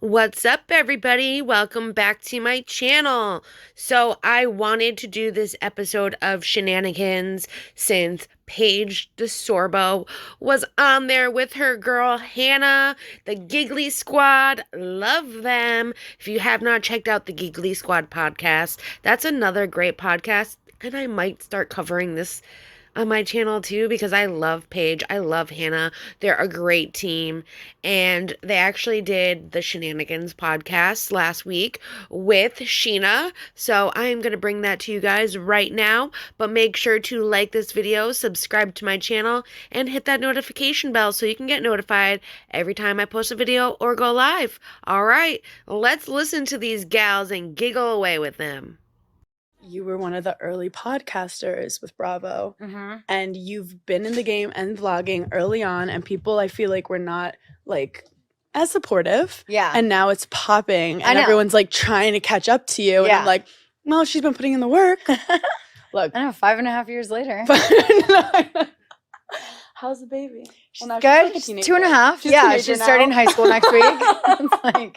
What's up, everybody? Welcome back to my channel. So I wanted to do this episode of Scheananigans since Paige DeSorbo was on there with her girl Hannah, the Giggly Squad. Love them. If you have not checked out the Giggly Squad podcast, that's another great podcast, and I might start covering this on my channel too, because I love Paige. I love Hannah. They're a great team. And they actually did the Scheananigans podcast last week with Scheana. So I'm going to bring that to you guys right now. But make sure to like this video, subscribe to my channel, and hit that notification bell so you can get notified every time I post a video or go live. All right, let's listen to these gals and giggle away with them. You were one of the early podcasters with Bravo, and you've been in the game and vlogging early on, and people, I feel like, were not like as supportive. Yeah. And now it's popping, and everyone's like trying to catch up to you. And I'm like, well, she's been putting in the work. Look, I know, 5.5 years later. How's the baby? Well, good. She's 2.5. Yeah, she's starting high school next week. It's like,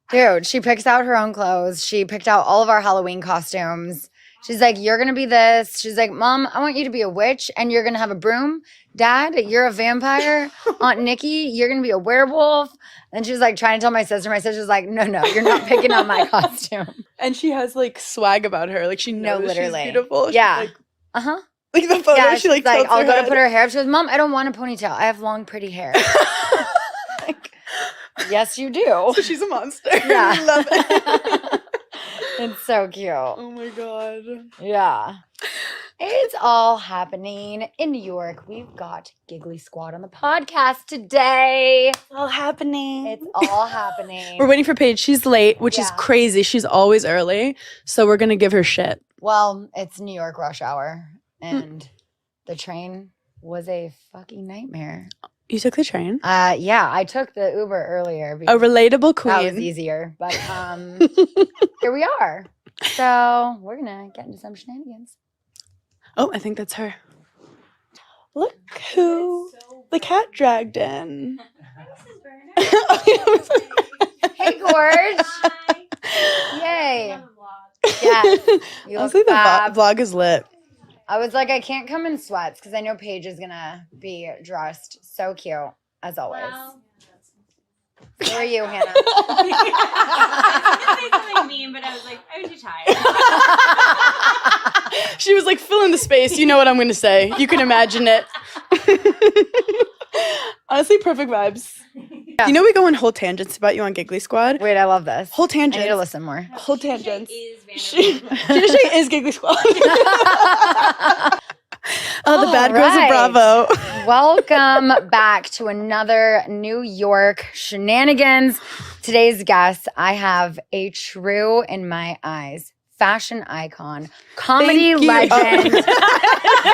dude, she picks out her own clothes. She picked out all of our Halloween costumes. She's like, you're going to be this. She's like, Mom, I want you to be a witch and you're going to have a broom. Dad, you're a vampire. Aunt Nikki, you're going to be a werewolf. And she's like trying to tell my sister. My sister's like, no, you're not picking out my costume. And she has like swag about her. Like she knows literally. She's beautiful. Yeah. She's like, like the photo, yeah, she like I'll go to put her hair up. She goes, Mom, I don't want a ponytail. I have long, pretty hair. Like, yes, you do. So she's a monster. Yeah. I love it. It's so cute. Oh my God. Yeah. It's all happening in New York. We've got Giggly Squad on the podcast today. It's all happening. It's all happening. We're waiting for Paige. She's late, which is crazy. She's always early. So we're going to give her shit. Well, it's New York rush hour, and the train was a fucking nightmare. You took the train? Yeah, I took the Uber earlier. A relatable queen. That was easier, but here we are. So we're gonna get into some shenanigans. Oh, I think that's her. Look who the cat dragged in. Hey, Gorge. Yay. Yes. Honestly, the vlog is lit. I was like, I can't come in sweats because I know Paige is gonna be dressed so cute as always. Wow. So are you, Hannah? I was gonna say something mean, but I was like, I'm too tired. She was like, fill in the space. You know what I'm gonna say. You can imagine it. Honestly, perfect vibes. Yeah. You know we go on whole tangents about you on Giggly Squad? Wait, I love this. Whole tangents. I need to listen more. Whole tangents. Scheana Shay is Giggly Squad. The bad girls of Bravo. Welcome back to another New York Shenanigans. Today's guest, I have a true, in my eyes, fashion icon, comedy legend.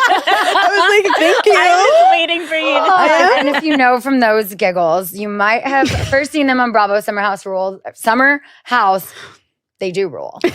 I was like, thank you. I was waiting for you to say And if you know from those giggles, you might have first seen them on Bravo Summer House Rules. Summer House, they do rule. But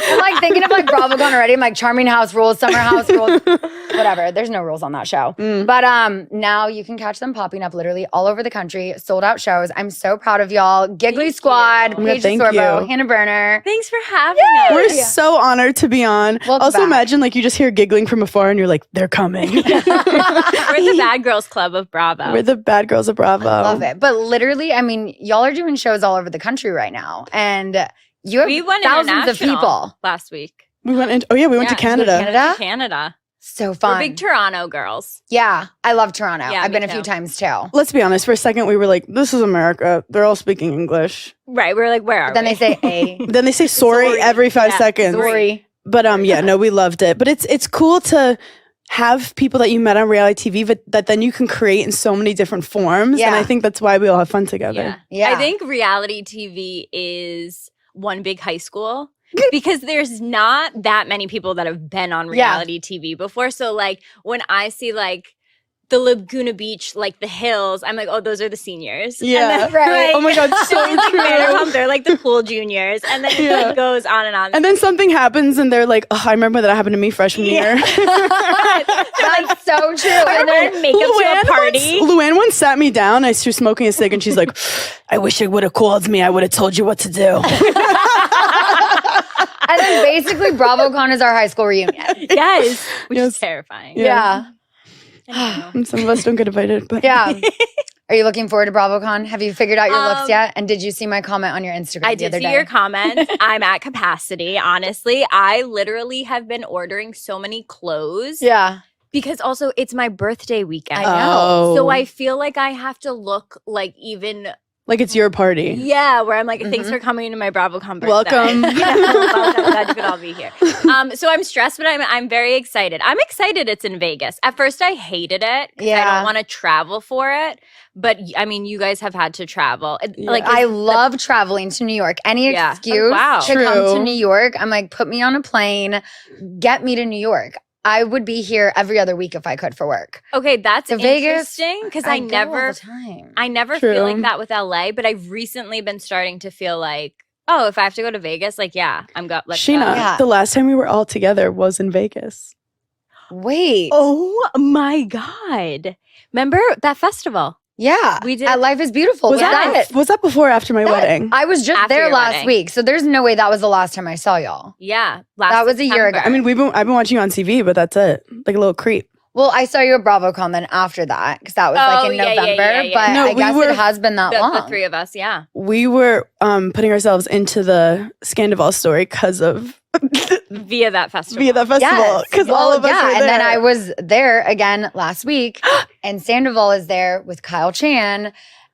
I'm like thinking of like BravoCon already. I'm like Charming House Rules, Summer House Rules, whatever. There's no rules on that show. But now you can catch them popping up literally all over the country. Sold out shows. I'm so proud of y'all. Giggly Squad, Paige DeSorbo, Hannah Berner. Thanks for having us. We're so honored to be on. Welcome also back. imagine like you just hear giggling from afar and you're like, they're coming. We're the bad girls club of Bravo. We're the bad girls of Bravo. Love it. But literally, I mean, y'all are doing shows all over the country right now. And you have thousands of people. Last week. We went into, we went to Canada. Canada? So fun. We're big Toronto girls. Yeah, I love Toronto. Yeah, I've been me a few too. times too. Let's be honest, for a second we were like, this is America. They're all speaking English. Right. We're like, where are Then we? they say A. Then they say sorry every 5 seconds. Sorry. But no, we loved it. But it's cool to have people that you met on reality TV but that then you can create in so many different forms. Yeah. And I think that's why we all have fun together. Yeah. I think reality TV is one big high school. Because there's not that many people that have been on reality TV before. So like when I see like the Laguna Beach, like the hills. I'm like, oh, those are the seniors. Yeah. And then, Right. Oh my God, so like true. Vanderpump, they're like the cool juniors. And then it like, goes on and on. And then something happens and they're like, oh, I remember that happened to me freshman year. That's so true. and then makeup to a party. Luann once sat me down. She was smoking a cig and she's like, I wish you would have called me. I would have told you what to do. And then basically BravoCon is our high school reunion. Yes. Which Yes. is terrifying. Yeah. And some of us don't get invited, but Yeah. Are you looking forward to BravoCon? Have you figured out your looks Um, yet? And did you see my comment on your Instagram I the other did see day? your comments. I'm at capacity. Honestly, I literally have been ordering so many clothes. Yeah. Because also it's my birthday weekend. I know. So I feel like I have to look like even like it's your party. where I'm like, thanks for coming to my BravoCon birthday. Welcome. Yeah, welcome. Glad you could all be here. So I'm stressed, but I'm very excited. I'm excited it's in Vegas. At first I hated it because I Yeah. don't want to travel for it. But I mean, you guys have had to travel. Like I love traveling to New York. Any Yeah. excuse Oh, wow. to come True. to New York, I'm like, put me on a plane, get me to New York. I would be here every other week if I could for work. okay, that's So Vegas, interesting because I go all never the time. I never True. feel like that with LA, but I've recently been starting to feel like, oh, if I have to go to Vegas, like, yeah, let's Sheena, go. Yeah. the last time we were all together was in Vegas. Wait. Oh my God. Remember that festival? Yeah. We did- Life is Beautiful. Was that that was that before or after my wedding? I was just After there your last wedding. week. So there's no way that was the last time I saw y'all. Yeah. That was a year ago. I mean, I've been watching you on TV, but that's it. Like a little creep. Well, I saw you at BravoCon then after that because that was like in Oh, yeah, November. yeah. But No, I we guess were- it has been that long. The three of us, yeah. We were putting ourselves into the Scandival story because of Via that festival. via that festival. Yes. Because all of us were and there. then I was there again last week, and Sandoval is there with Kyle Chan.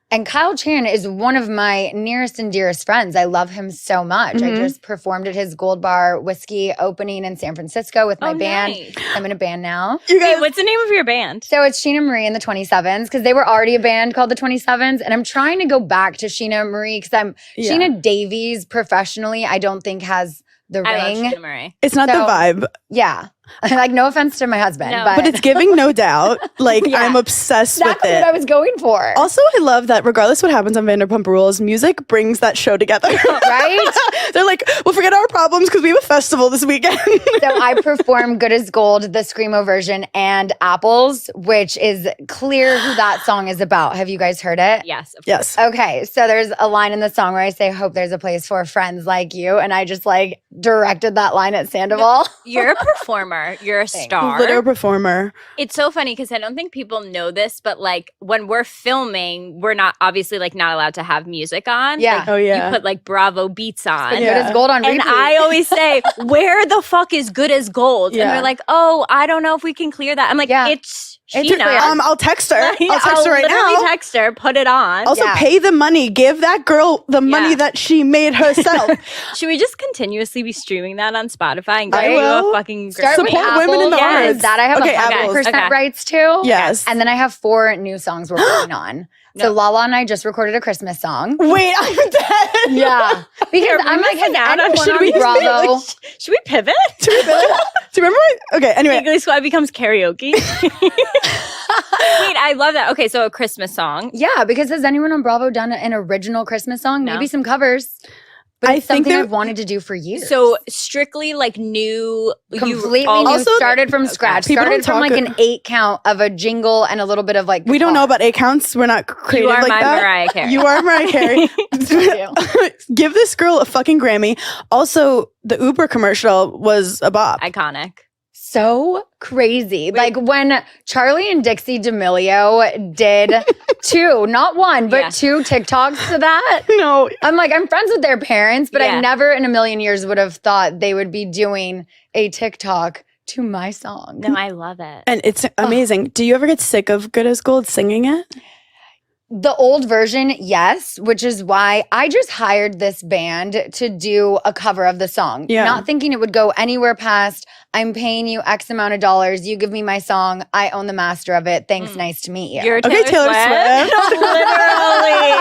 And Kyle Chan is one of my nearest and dearest friends. I love him so much. I Mhm. just performed at his Gold Bar whiskey opening in San Francisco with my Oh, band. nice. I'm in a band now. You guys, Wait, what's the name of your band? So it's Scheana Marie and the 27s because they were already a band called the 27s. And I'm trying to go back to Scheana Marie because Yeah. Scheana Davies professionally, I don't think has the I love ring. Scheana Marie. it's not So- the vibe, Yeah. Like, no offense to my husband, No. but it's giving no doubt. Like Yeah. I'm obsessed that's with it. what I was going for. Also, I love that regardless what happens on Vanderpump Rules, music brings that show together. Right? They're like, we'll forget our problems because we have a festival this weekend. So I perform Good as Gold, the Screamo version, and Apples, which is clear who that song is about. Have you guys heard it? Yes. Of Yes. Okay, so there's a line in the song where I say, hope there's a place for friends like you. And I just like directed that line at Sandoval. You're a performer. You're a Thanks. star. Literal performer. It's so funny because I don't think people know this, but like when we're filming, we're not obviously like not allowed to have music on. Yeah. Like, Oh yeah. You put like Bravo beats on. Good Yeah. as Gold on And repeat. I always say, where the fuck is Good as Gold? And Yeah. they're like, oh, I don't know if we can clear that. I'm like, Yeah. it's It's Scheana. clear. I'll text her. Yeah, I'll text her right literally now. text her, put it on. Also, Yeah. pay the money. Give that girl the money Yeah. that she made herself. Should we just continuously be streaming that on Spotify and I get you a will. fucking Start great Support with women in the Apples, arts. because that I have Okay, 100% Apples. rights to. Yes. And then I have 4 new songs we're working on. So No. Lala and I just recorded a Christmas song. Wait, I'm dead. Yeah. Because Are we I'm like, has missing out on- anyone should on we- Bravo? Should we pivot? Do you remember? Okay. Anyway, Giggly Squad becomes karaoke. Wait, I love that. Okay, so a Christmas song. Yeah, because has anyone on Bravo done an original Christmas song? No. Maybe some covers. But I it's think something there- I've wanted to do for years. So strictly like new, completely all- new, Also- started from scratch. People Started don't from like talk- an 8 count of a jingle and a little bit of like we don't know guitar. about 8 counts. We're not creative You are like my that. Mariah Carey. You are Mariah Carey. Give this girl a fucking Grammy. Also, the Uber commercial was a bop. Iconic. So crazy. Like when Charlie and Dixie D'Amelio did 2, not 1, but Yeah. 2 TikToks to that. No, I'm like, I'm friends with their parents, but Yeah. I never in a million years would have thought they would be doing a TikTok to my song. No, I love it. and it's amazing. Do you ever get sick of Good as Gold singing it? The old version, yes, which is why I just hired this band to do a cover of the song. Yeah. Not thinking it would go anywhere past, I'm paying you X amount of dollars, you give me my song, I own the master of it, thanks, nice to meet you. You're Okay, Taylor Swift. Literally.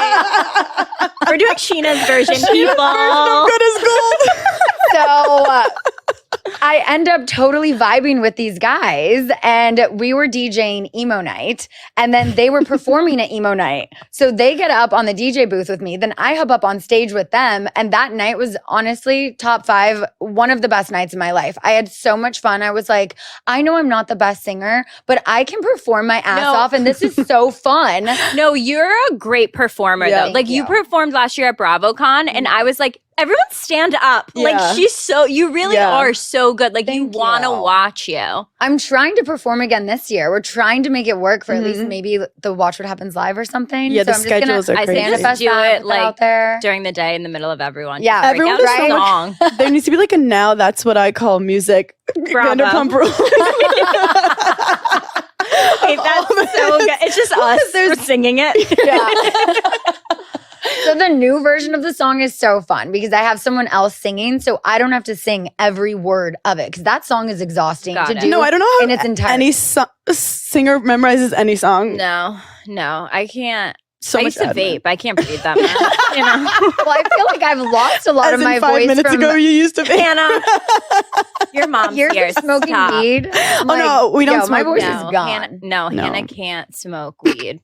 We're doing Sheena's version, people. Good as Gold. So I end up totally vibing with these guys, and we were DJing emo night, and then they were performing at emo night. So they get up on the DJ booth with me, then I hop up on stage with them, and that night was honestly top 5, one of the best nights of my life. I had so much fun. I was like, I know I'm not the best singer, but I can perform my ass off, and this is so fun. No, you're a great performer though. Like you performed last year at BravoCon, and I was like, everyone stand up. Yeah. Like you really are so good. Like you want to watch you. I'm trying to perform again this year. We're trying to make it work for at least maybe the Watch What Happens Live or something. Yeah, so the schedules are crazy. manifest do it like like out there. during the day in the middle of everyone. Yeah, Just everyone break is out so a song. There needs to be like a now that's what I call music. Bravo. Vanderpump Rules. Wait, that's so good. It's just us. We're singing it. Yeah. So the new version of the song is so fun because I have someone else singing, so I don't have to sing every word of it because that song is exhausting to do. No, I don't know how in its entirety. any singer memorizes any song. No, I can't. So I much used to admin. vape. I can't breathe that much. You know, Well, I feel like I've lost a lot As of in my 5 voice minutes from ago, you used to vape. Hannah, your mom's years here. of smoking Stop. weed. Oh no, we don't My smoke voice weed. is gone. Hannah can't smoke weed.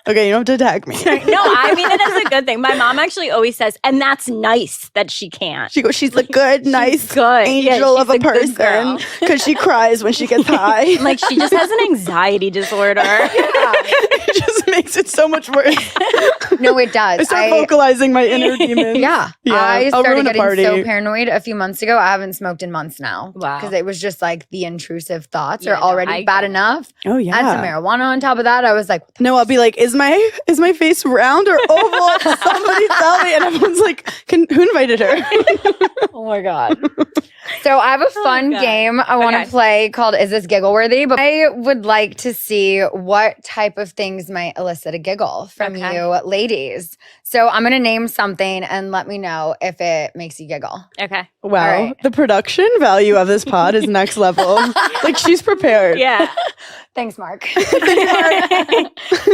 Okay, you don't have to attack me. No, I mean it as a good thing. My mom actually always says, and that's nice that she can't. She goes, she's a good, nice good. angel Yeah, of a she's a good girl. person because she cries when she gets high. Like she just has an anxiety disorder. It just makes it so much worse. No, it does. I start vocalizing my inner demons. Yeah. Yeah, I I'll started ruin a getting party. so paranoid a few months ago. I haven't smoked in months now. Wow. Because it was just like the intrusive thoughts Yeah, are no, already I bad get it. enough. Oh yeah. Add some marijuana on top of that. I was like, No, I'll be like, is my face round or oval? Somebody tell me. And everyone's like, who invited her? oh my God. So I have a fun God. game I want to Okay. play called Is This Giggle Worthy? But I would like to see what type of things might elicit a giggle from Okay. you ladies. So I'm going to name something and let me know if it makes you giggle. Okay. Wow. All right. The production value of this pod is next level. Like she's prepared. Yeah. Thanks, Mark.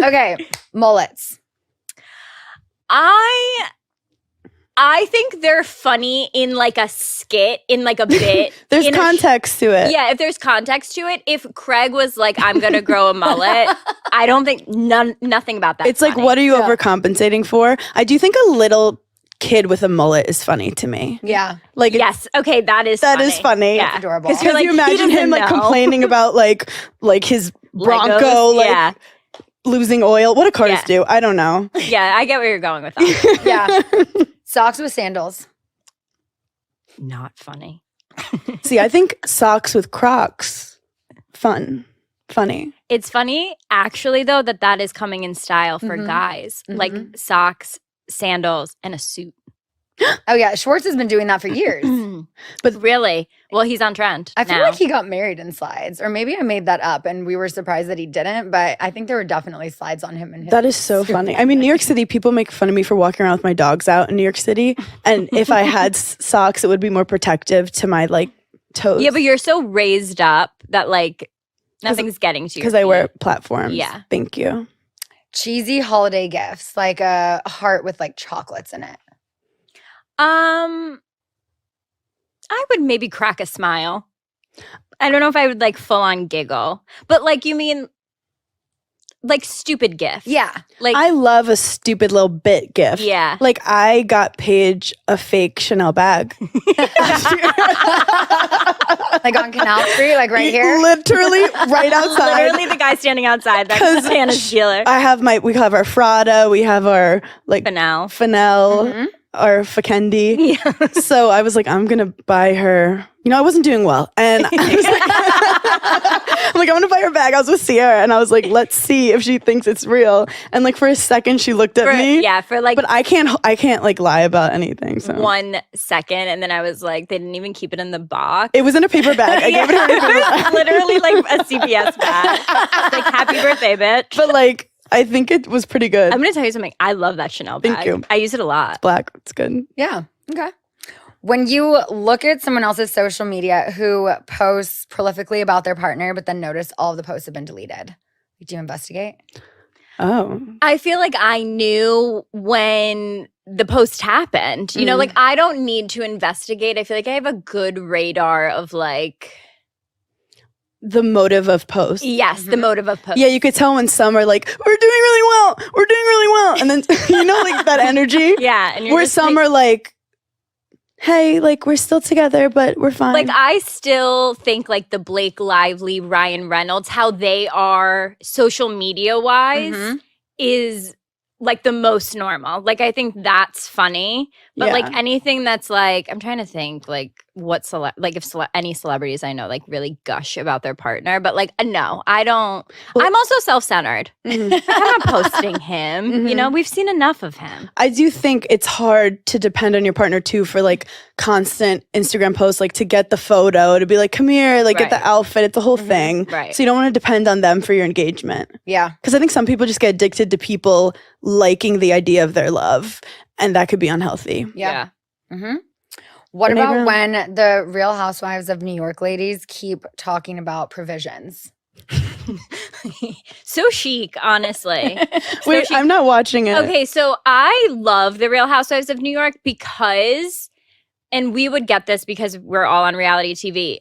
Okay, mullets. I think they're funny in like a skit, in like a bit. There's in context to it. Yeah, if there's context to it. If Craig was like, I'm going to grow a mullet, I don't think nothing about that. It's like, what are you overcompensating for? I do think a little kid with a mullet is funny to me. Yeah. Like, Yes. Okay, that is funny. Yeah. adorable. Because Because you're like, you imagine he him like doesn't know. complaining about like his Bronco Legos, like losing oil. What do cars Yeah. do? I don't know. Yeah, I get where you're going with that. Yeah. Socks with sandals. Not funny. See, I think socks with Crocs, funny. It's funny, actually, though, that is coming in style for Mhm. guys. Mhm. Like socks, sandals, and a suit. Oh, yeah. Schwartz has been doing that for years. But really, well, he's on trend. I feel now. like he got married in slides, or maybe I made that up and we were surprised that he didn't, but I think there were definitely slides on him. And That is so funny. I mean, New York City, people make fun of me for walking around with my dogs out in New York City. And if I had socks, it would be more protective to my like toes. Yeah, but you're so raised up that like nothing's getting to you. because I wear platforms. Yeah. Thank you. cheesy holiday gifts, like a heart with like chocolates in it. I would maybe crack a smile. I don't know if I would like full on giggle, but like you mean like stupid gifts. Yeah. Like I love a stupid little bit gift. yeah. Like I got Paige a fake Chanel bag. Like on Canal Street, like right here. Literally right outside. Literally the guy standing outside. That's Hannah's dealer. We have our Frada, we have our like Banal. Fennel, Mhm. our Fakendi. Yeah. So I was like, I'm gonna buy her. You know, I wasn't doing well, and I was like, I'm like, I'm gonna buy her bag. I was with Sierra, and I was like, let's see if she thinks it's real. And like for a second, she looked at me. Yeah, for like But I can't like lie about anything. So 1 second, and then I was like, they didn't even keep it in the box. it was in a paper bag. I gave it her in a paper bag. Literally like a CVS bag. Like happy birthday, bitch. But like, I think it was pretty good. I'm gonna tell you something. I love that Chanel bag. Thank you. I use it a lot. Black. It's good. Yeah. Okay. When you look at someone else's social media who posts prolifically about their partner, but then notice all of the posts have been deleted, do you investigate? Oh. I feel like I knew when the post happened. You know, like I don't need to investigate. I feel like I have a good radar of like the motive of posts. yes, the motive of post. Yeah, you could tell when some are like, we're doing really well. We're doing really well. And then, you know, like that energy. Yeah. And you're Where just some like, are like, hey, like we're still together, but we're fine. like I still think like the Blake Lively, Ryan Reynolds, how they are social media wise is like the most normal. Like I think that's funny, but like anything that's like I'm trying to think like what like if any celebrities I know like really gush about their partner, but like no, I don't. Well, I'm also self-centered. I'm not posting him. You know, we've seen enough of him. I do think it's hard to depend on your partner too for like constant Instagram posts, like to get the photo, to be like, come here, like get the outfit. It's a whole thing. Right. So you don't want to depend on them for your engagement. Yeah. Because I think some people just get addicted to people liking the idea of their love, and that could be unhealthy. Yeah. What Renee about Brown. when the Real Housewives of New York ladies keep talking about provisions? So chic, honestly. Wait, chic. I'm not watching it. Okay, so I love the Real Housewives of New York because, and we would get this because we're all on reality TV.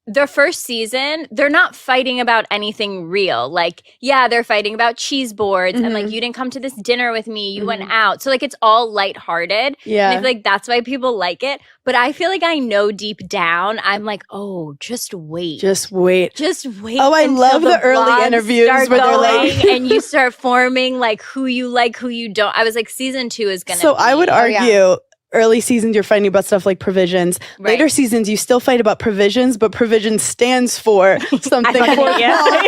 The first season, they're not fighting about anything real. Like, yeah, they're fighting about cheese boards and like, you didn't come to this dinner with me, you went out. So like, it's all lighthearted. Yeah. And I feel like that's why people like it. But I feel like I know deep down, I'm like, oh, just wait. Just wait. Just wait. Oh, I until love the early vlogs interviews start where they're like- going and you start forming like who you like, who you don't. I was like, season 2 is gonna. So be, I would argue yeah. early seasons you're fighting about stuff like provisions. Right. Later seasons you still fight about provisions, but provision stands for something fucking for hate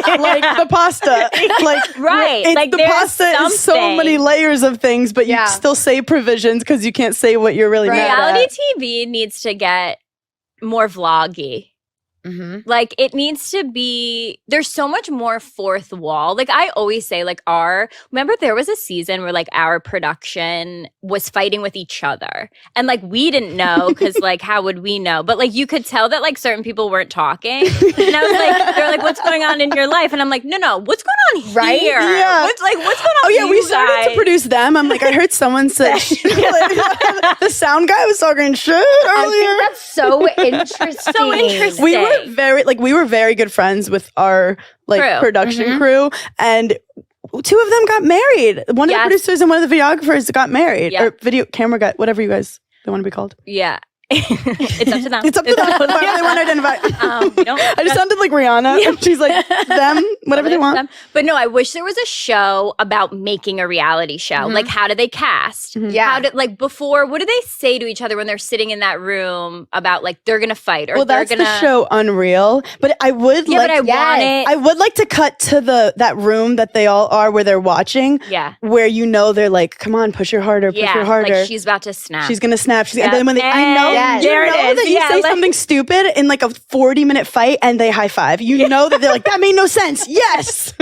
you. like the pasta. Like Right. it's, Like, the there's pasta is so something. many layers of things, but you Yeah. still say provisions because you can't say what you're really mad reality at. TV needs to get more vloggy. Like it needs to be, there's so much more fourth wall. Like I always say like remember there was a season where like our production was fighting with each other and like we didn't know because like how would we know? But like you could tell that like certain people weren't talking. And I was like, they're like, what's going on in your life? And I'm like, no, what's going on here? Right? Yeah. What's going on Oh with yeah, we you started guys? to produce them. I'm like, I heard someone say like, the sound guy was talking shit I earlier. think that's so interesting. So interesting. We were very good friends with our like Crew. production crew, and 2 of them got married. One of the Yes. producers and one of the videographers got married, Yep. or video camera guy, whatever you guys they want to be called. Yeah. It's up to them. It's up to them. Whatever they want to identify. We don't- I just sounded like Rihanna. And she's like them, whatever they want. Them. But no, I wish there was a show about making a reality show. Like, how do they cast? Yeah. How did like before? What do they say to each other when they're sitting in that room about like they're gonna fight or Well, they're that's gonna? the show Unreal. But I would Yeah, like. but I want it. I would like to cut to that room that they all are where they're watching. Yeah. Where you know they're like, come on, push her harder, push her harder. like she's about to snap. She's gonna snap. And Yeah. then when they, I know, Yes. you There it know is. that you Yeah, say like- something stupid in like a 40-minute fight and they high five. You know that they're like, that made no sense. Yes.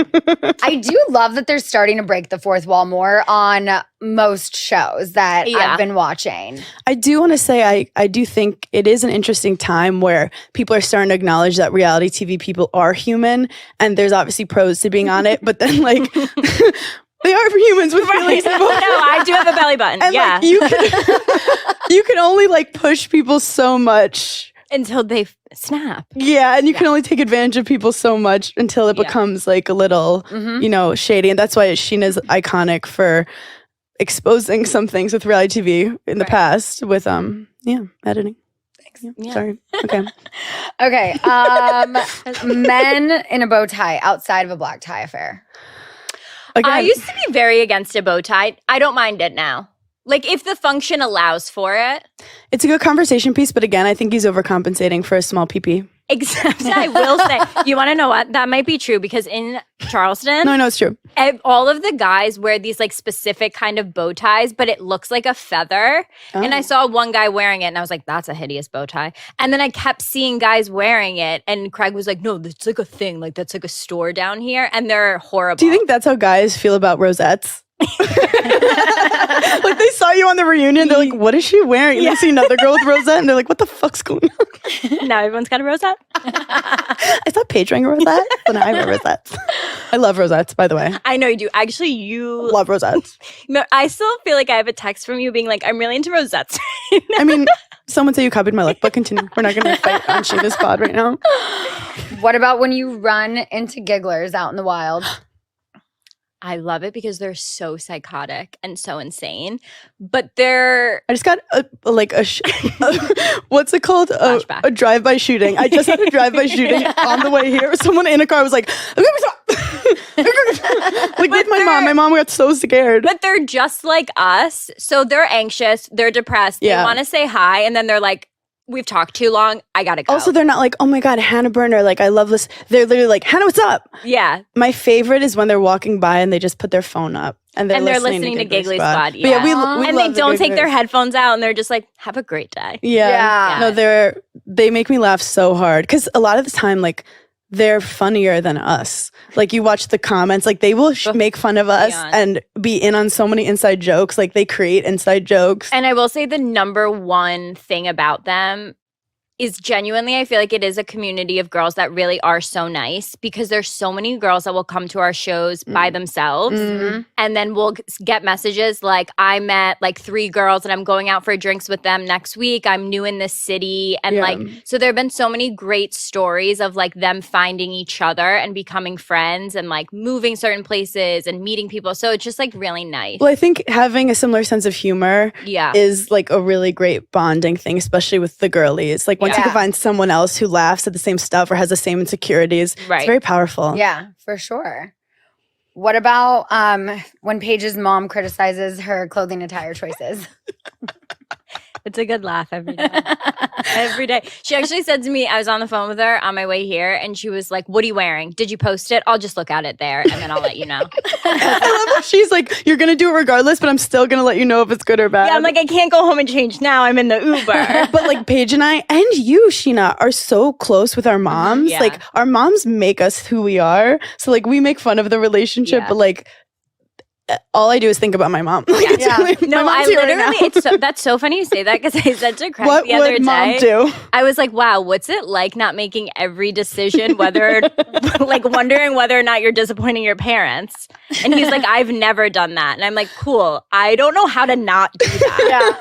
I do love that they're starting to break the fourth wall more on most shows that Yeah. I've been watching. I do want to say, I do think it is an interesting time where people are starting to acknowledge that reality TV people are human, and there's obviously pros to being on it, but then like they are humans with feelings. no, I do have a belly button. And yeah, like you can only like push people so much. until they snap. Yeah, and you can only take advantage of people so much until it Yeah. becomes like a little, you know, shady. And that's why Scheana's iconic for exposing some things with reality TV in the past with editing. Thanks. Yeah. Sorry. Okay. Okay. Men in a bow tie outside of a black tie affair. Again, I used to be very against a bow tie. I don't mind it now. Like if the function allows for it. it's a good conversation piece, but again, I think he's overcompensating for a small pee-pee. Except I will say, you want to know what? That might be true because in Charleston, No, I know it's true. all of the guys wear these like specific kind of bow ties, but it looks like a feather. And I saw one guy wearing it and I was like, that's a hideous bow tie. And then I kept seeing guys wearing it and Craig was like, no, that's like a thing. Like that's like a store down here and they're horrible. Do you think that's how guys feel about rosettes? Like they saw you on the reunion, they're like, what is she wearing? And they see another girl with rosette and they're like, what the fuck's going on? Now everyone's got a rosette. I thought Paige wearing a rosette, but now I wear rosettes. I love rosettes, by the way. I know you do. Actually, you Love rosettes. No, I still feel like I have a text from you being like, I'm really into rosettes. I mean, someone said you copied my look, but continue. We're not going to fight on Scheana's pod right now. What about when you run into gigglers out in the wild? I love it because they're so psychotic and so insane. But they're I just got what's it called? Flashback. A drive-by shooting. I just had a drive-by shooting on the way here. Someone in a car was like, like with my mom. My mom got so scared. But they're just like us. So they're anxious, they're depressed, Yeah. they want to say hi, and then they're like, we've talked too long, I gotta go. Also, they're not like, oh my God, Hannah Berner. Like, I love this. They're literally like, Hannah, what's up? yeah. My favorite is when they're walking by and they just put their phone up and they're listening to Giggly Squad. But Yeah. we And love they the don't take their Gigglers. headphones out and they're just like, have a great day. Yeah. Yeah. No, they make me laugh so hard because a lot of the time, like, they're funnier than us. Like, you watch the comments, like, they will make fun of us Beyond. and be in on so many inside jokes. Like, they create inside jokes. And I will say the number one thing about them is genuinely, I feel like it is a community of girls that really are so nice because there's so many girls that will come to our shows by themselves. Mhm. And then we'll get messages like, I met like 3 girls and I'm going out for drinks with them next week. I'm new in this city. And Yeah. like, so there have been so many great stories of like them finding each other and becoming friends and like moving certain places and meeting people. So it's just like really nice. Well, I think having a similar sense of humor Yeah. is like a really great bonding thing, especially with the girlies. Like, once you Yeah. can find someone else who laughs at the same stuff or has the same insecurities, Right. it's very powerful. Yeah, for sure. What about when Paige's mom criticizes her clothing attire choices? It's a good laugh every day. Every day. She actually said to me, I was on the phone with her on my way here, and she was like, what are you wearing? Did you post it? I'll just look at it there, and then I'll let you know. I love how she's like, you're going to do it regardless, but I'm still going to let you know if it's good or bad. Yeah, I'm like, I can't go home and change now. I'm in the Uber. But like Paige and I and you, Scheana, are so close with our moms. Yeah. Like, our moms make us who we are. So like, we make fun of the relationship, Yeah. but like, all I do is think about my mom. Like, it's Yeah. really- my No, I mom's here right now. literally, that's so funny you say that because I said to Craig What the other would day. mom do? I was like, wow, what's it like not making every decision, whether, like, wondering whether or not you're disappointing your parents? And he's like, I've never done that. And I'm like, cool. I don't know how to not do that.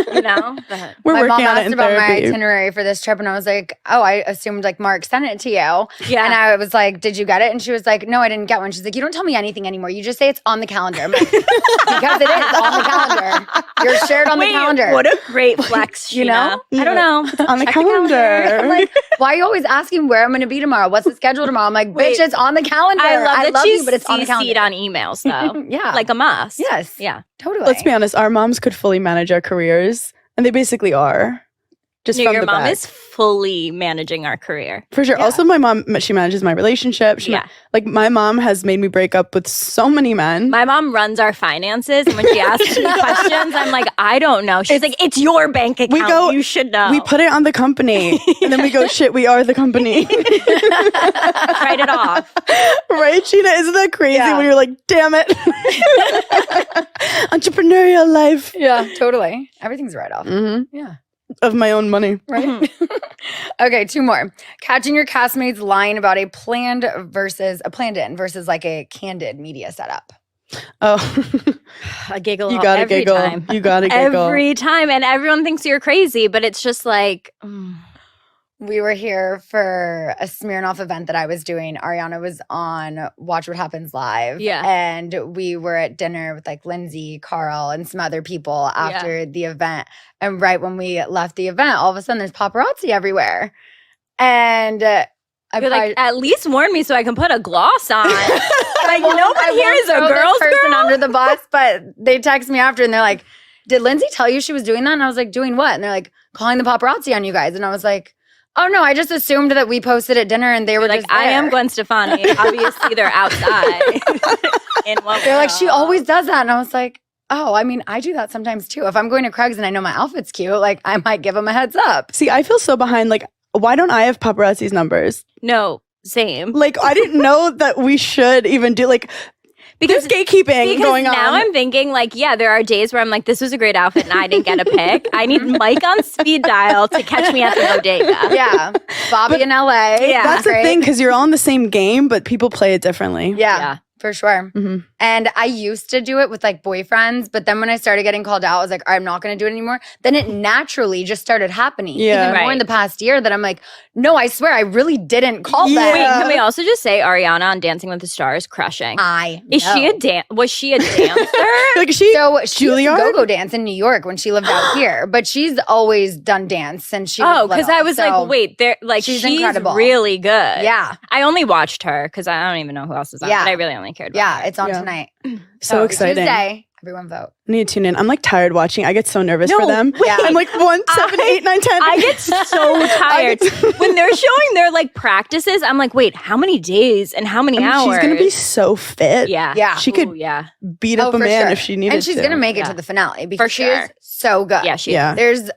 Yeah. You know? But We're My working mom on it asked in about my therapy. itinerary for this trip, and I was like, oh, I assumed like Mark sent it to you. yeah. And I was like, did you get it? And she was like, no, I didn't get one. She's like, you don't tell me anything anymore. You just say it's on the calendar. I'm like, because it is on the calendar. You're shared on Wait, the calendar. what a great flex, You know? Scheana. I don't know. On the Check calendar. I'm like, why are you always asking where I'm going to be tomorrow? What's the schedule tomorrow? I'm like, bitch, Wait. it's on the calendar. I love that she's you, but it's on the calendar. CC'd on emails, though. Yeah. Like a must. Yes. Yeah. Totally. Let's be honest, our moms could fully manage our careers, and they basically are. Just No, from your the mom back. is fully managing our career. For sure. Yeah. Also, my mom, she manages my relationship. Yeah. Like, my mom has made me break up with so many men. My mom runs our finances, and when she asks me questions, I'm like, I don't know. She's like, it's your bank account. We go- you should know. We put it on the company, and then we go, shit, we are the company. Write it off. Right, Scheana? Isn't that crazy Yeah. when you're like, damn it? Entrepreneurial life. Yeah, totally. Everything's right off. Yeah. Of my own money. Right. Okay, 2 more. Catching your castmates lying about a planned in versus like a candid media setup. Oh, A giggle. you gotta every giggle. time. You gotta giggle. Every time. And everyone thinks you're crazy, but it's just like, We were here for a Smirnoff event that I was doing. Ariana was on Watch What Happens Live. Yeah. And we were at dinner with like Lindsay, Carl, and some other people after the event. And right when we left the event, all of a sudden there's paparazzi everywhere. And you're like, at least warn me so I can put a gloss on. Like, no one here is a throw this girl's person girl. under the bus, but they text me after and they're like, did Lindsay tell you she was doing that? And I was like, doing what? And they're like, calling the paparazzi on you guys. And I was like, oh no, I just assumed that we posted at dinner and they were Like, just I am there. Gwen Stefani. Obviously, they're outside. In one They're like, she world. always does that. And I was like, oh, I mean, I do that sometimes too. If I'm going to Craig's and I know my outfit's cute, like I might give them a heads up. See, I feel so behind. Like, why don't I have paparazzi's numbers? No, same. Like, I didn't know that we should even do, like, There's gatekeeping going on. Now I'm thinking like, yeah, there are days where I'm like, this was a great outfit and I didn't get a pick. I need Mike on speed dial to catch me at the bodega. Yeah. Bobby in LA. Yeah. That's the thing, because you're all in the same game, but people play it differently. Yeah. For sure. Mm-hmm. And I used to do it with like boyfriends, but then when I started getting called out, I was like, I'm not going to do it anymore. Then it naturally just started happening. Yeah. Even more in Right. the past year that I'm like, no, I swear I really didn't call Yeah. them. Wait, can we also just say Ariana on Dancing with the Stars crushing? Was she a dancer? Like, is she So she used to Juilliard? go dance in New York when she lived out here, but she's always done dance since she was because little. I was So, like, wait, she's incredible. really good. Yeah. I only watched her because I don't even know who else is on. Yeah. But I really only cared about Yeah, her. it's on Yeah. tonight. so exciting? Tuesday, everyone vote. I need to tune in. I'm like tired watching. I get so nervous No, for them. yeah. I'm like 1, 7, 8, 9, 10. I get so tired. When they're showing their like practices, I'm like, wait, how many days and how many hours? She's gonna be so fit. Yeah. Yeah. She could Ooh, yeah. beat up a for man sure. if she needed And she's to. going to make it Yeah. to the finale because For she sure. is so good. Yeah, she Yeah. There's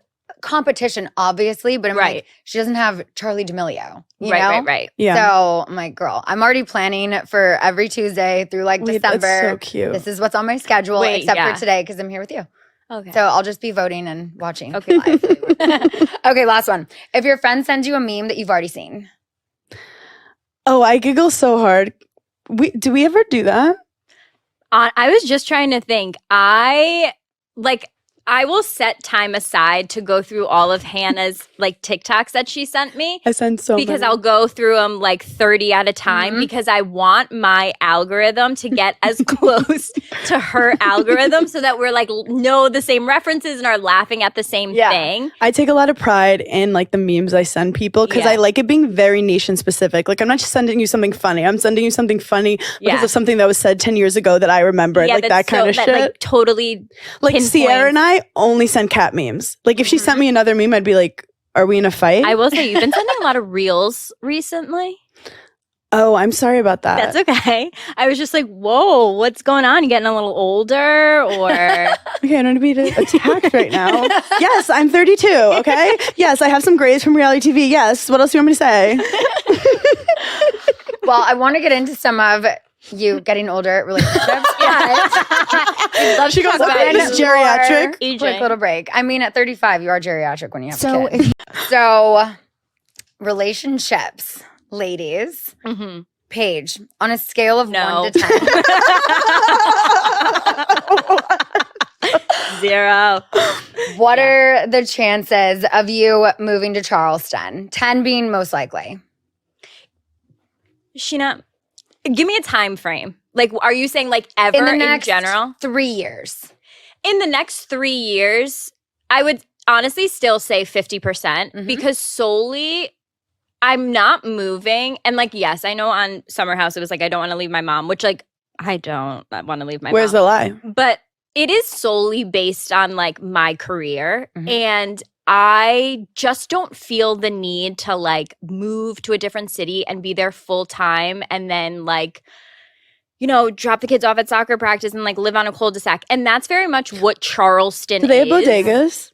competition, obviously, but I'm Right. like, she doesn't have Charlie D'Amelio. You right, know? right. Yeah. So I'm like, girl, I'm already planning for every Tuesday through like Wait, December. that's so cute. This is what's on my schedule, Wait, except yeah. for today because I'm here with you. Okay. So I'll just be voting and watching. Okay. Live. Okay, last one. If your friend sends you a meme that you've already seen, Oh, I giggle so hard. Do we ever do that? I was just trying to think. I will set time aside to go through all of Hannah's like TikToks that she sent me. I send so Because many. I'll go through them like 30 at a time Mhm. because I want my algorithm to get as close to her algorithm so that we're like know the same references and are laughing at the same Yeah. thing. I take a lot of pride in like the memes I send people because Yeah. I like it being very nation specific. Like I'm not just sending you something funny. I'm sending you something funny because Yeah. of something that was said 10 years ago that I remembered. Like that kind of shit. Like totally Like pinpoints. Sierra and I only send cat memes. Like if she sent me another meme, I'd be like, are we in a fight? I will say you've been sending a lot of reels recently. Oh, I'm sorry about that. That's okay. I was just like, whoa, what's going on? You getting a little older or Okay, I don't need to be attacked right now. Yes, I'm 32, okay? Yes, I have some grades from reality TV. Yes, what else do you want me to say? well, I want to get into some of you getting older relationships. But She goes, talk okay, about this is geriatric. more. Quick little break. I mean, at 35, you are geriatric when you have So a kid. So, relationships, ladies. Mhm. Paige, on a scale of No. 1 to 10. 0. What are the chances of you moving to Charleston? 10 being most likely. Sheena, give me a time frame. Like, are you saying like ever In the in next general? 3 years. In the next 3 years, I would honestly still say 50% Mhm. because solely I'm not moving. And like, yes, I know on Summer House it was like, I don't want to leave my mom, which like, I don't want to leave my Where's mom. the lie? But it is solely based on like my career. Mhm. And I just don't feel the need to like move to a different city and be there full time and then like, you know, drop the kids off at soccer practice and like live on a cul-de-sac. And that's very much what Charleston Do they have is. bodegas?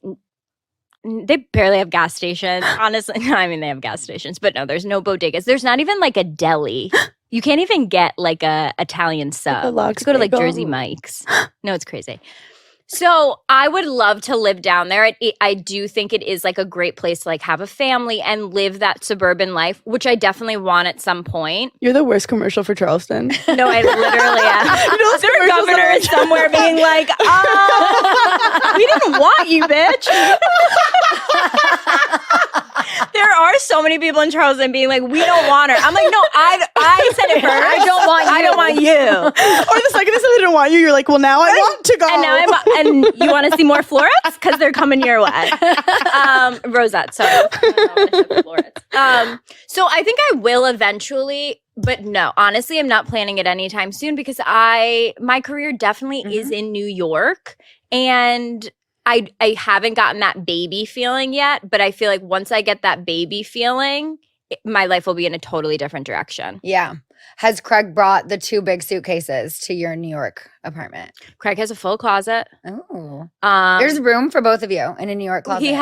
They barely have gas stations. Honestly, I mean, they have gas stations, but no, there's no bodegas. There's not even like a deli. You can't even get like a Italian sub. You have lox to go to like bagel. Jersey Mike's. No, it's crazy. So I would love to live down there. I do think it is like a great place to like have a family and live that suburban life, which I definitely want at some point. You're the worst commercial for Charleston. No, I literally am. You know those Their commercials governor that is somewhere being like, we didn't want you, bitch. There are so many people in Charleston being like, we don't want her. I'm like, no, I said it first. I don't want you. I don't want you. Or the second they said they didn't want you, you're like, well, now I want to go. And now and you want to see more florets? Because they're coming your way. Rosette, sorry. I don't know, florets. So I think I will eventually, but no, honestly, I'm not planning it anytime soon because my career definitely is in New York. And I haven't gotten that baby feeling yet, but I feel like once I get that baby feeling, my life will be in a totally different direction. Yeah. has Craig brought the 2 big suitcases to your New York apartment? Craig has a full closet. Oh. Um, There's room for both of you in a New York closet. he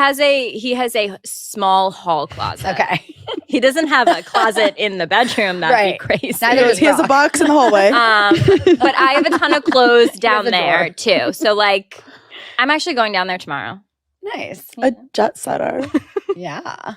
has a small hall closet. Okay. He doesn't have a closet in the bedroom. That'd Right. be crazy. Neither does He has a Rock. box in the hallway. But I have a ton of clothes down a there door. too. So like, I'm actually going down there tomorrow. Nice. A jet setter. Yeah.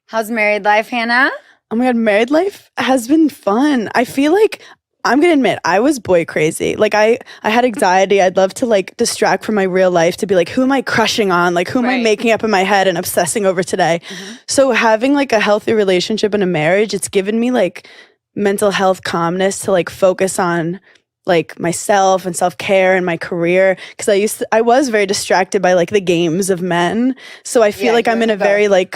How's married life, Hannah? Oh my God, married life has been fun. I feel like I'm gonna admit I was boy crazy. Like I had anxiety. I'd love to like distract from my real life to be like, who am I crushing on? Like who am I Right. making up in my head and obsessing over today? So having like a healthy relationship and a marriage, it's given me like mental health calmness to like focus on like myself and self-care and my career, because I was very distracted by like the games of men. So I feel Yeah, like I'm you're in a both. very like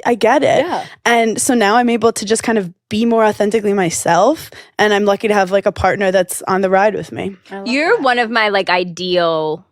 I get it. Yeah. And so now I'm able to just kind of be more authentically myself, and I'm lucky to have like a partner that's on the ride with me. You're one of my like ideal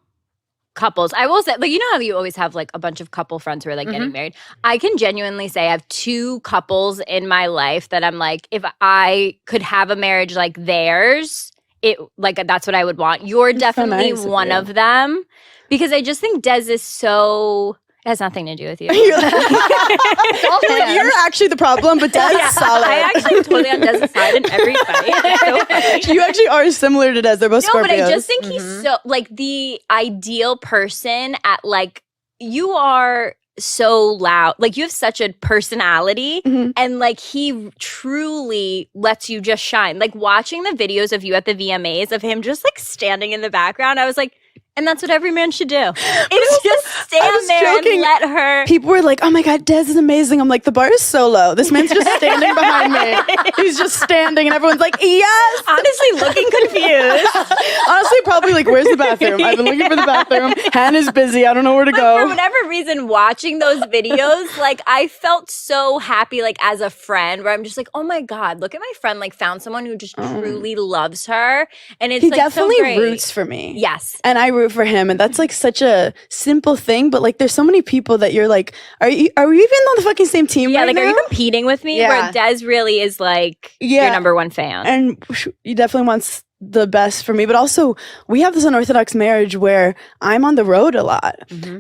couples. I will say, like, you know how you always have like a bunch of couple friends who are like getting married? I can genuinely say I have 2 couples in my life that I'm like, if I could have a marriage like theirs, it like that's what I would want. You're That's so definitely nice of one you. of them, because I just think Des is so. It has nothing to do with you. You're like, you're actually the problem, but Des is solid. I actually am totally on Des' side in every fight. It's so funny. You actually are similar to Des. They're both No, Scorpios. but I just think he's so like the ideal person at like you are so loud. Like you have such a personality Mhm. and like he truly lets you just shine. Like watching the videos of you at the VMAs of him just like standing in the background, I was like, and that's what every man should do. It's just was stand there joking. and let her. People were like, oh my God, Des is amazing. I'm like, the bar is so low. This man's just standing behind me. He's just standing, and everyone's like, yes. Honestly, looking confused. Honestly, probably like, where's the bathroom? I've been looking for the bathroom. Hannah's busy. I don't know where to But go. for whatever reason, watching those videos, like I felt so happy, like as a friend, where I'm just like, oh my God, look at my friend, like found someone who just truly loves her. And it's He like definitely so great. roots for me. Yes. And I root for him. And that's like such a simple thing. But like, there's so many people that you're like, are we even on the fucking same team Yeah, right like now? are you competing with me? Yeah. Where Des really is like Yeah. your number one fan. And he definitely wants the best for me. But also, we have this unorthodox marriage where I'm on the road a lot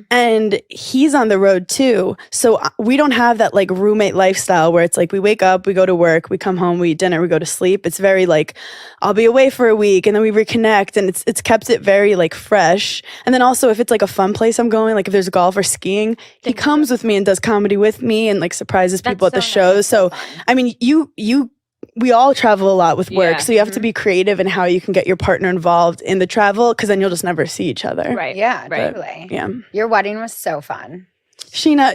and he's on the road too. So we don't have that like roommate lifestyle where it's like we wake up, we go to work, we come home, we eat dinner, we go to sleep. It's very like I'll be away for a week and then we reconnect, and it's kept it very like fresh. And then also if it's like a fun place I'm going, like if there's golf or skiing, he comes with me and does comedy with me and like surprises people at the so shows. nice. So I mean, we all travel a lot with work, Yeah. so you have to be creative in how you can get your partner involved in the travel, because then you'll just never see each other. Right. Yeah, Right. totally. Yeah. Your wedding was so fun. Scheana,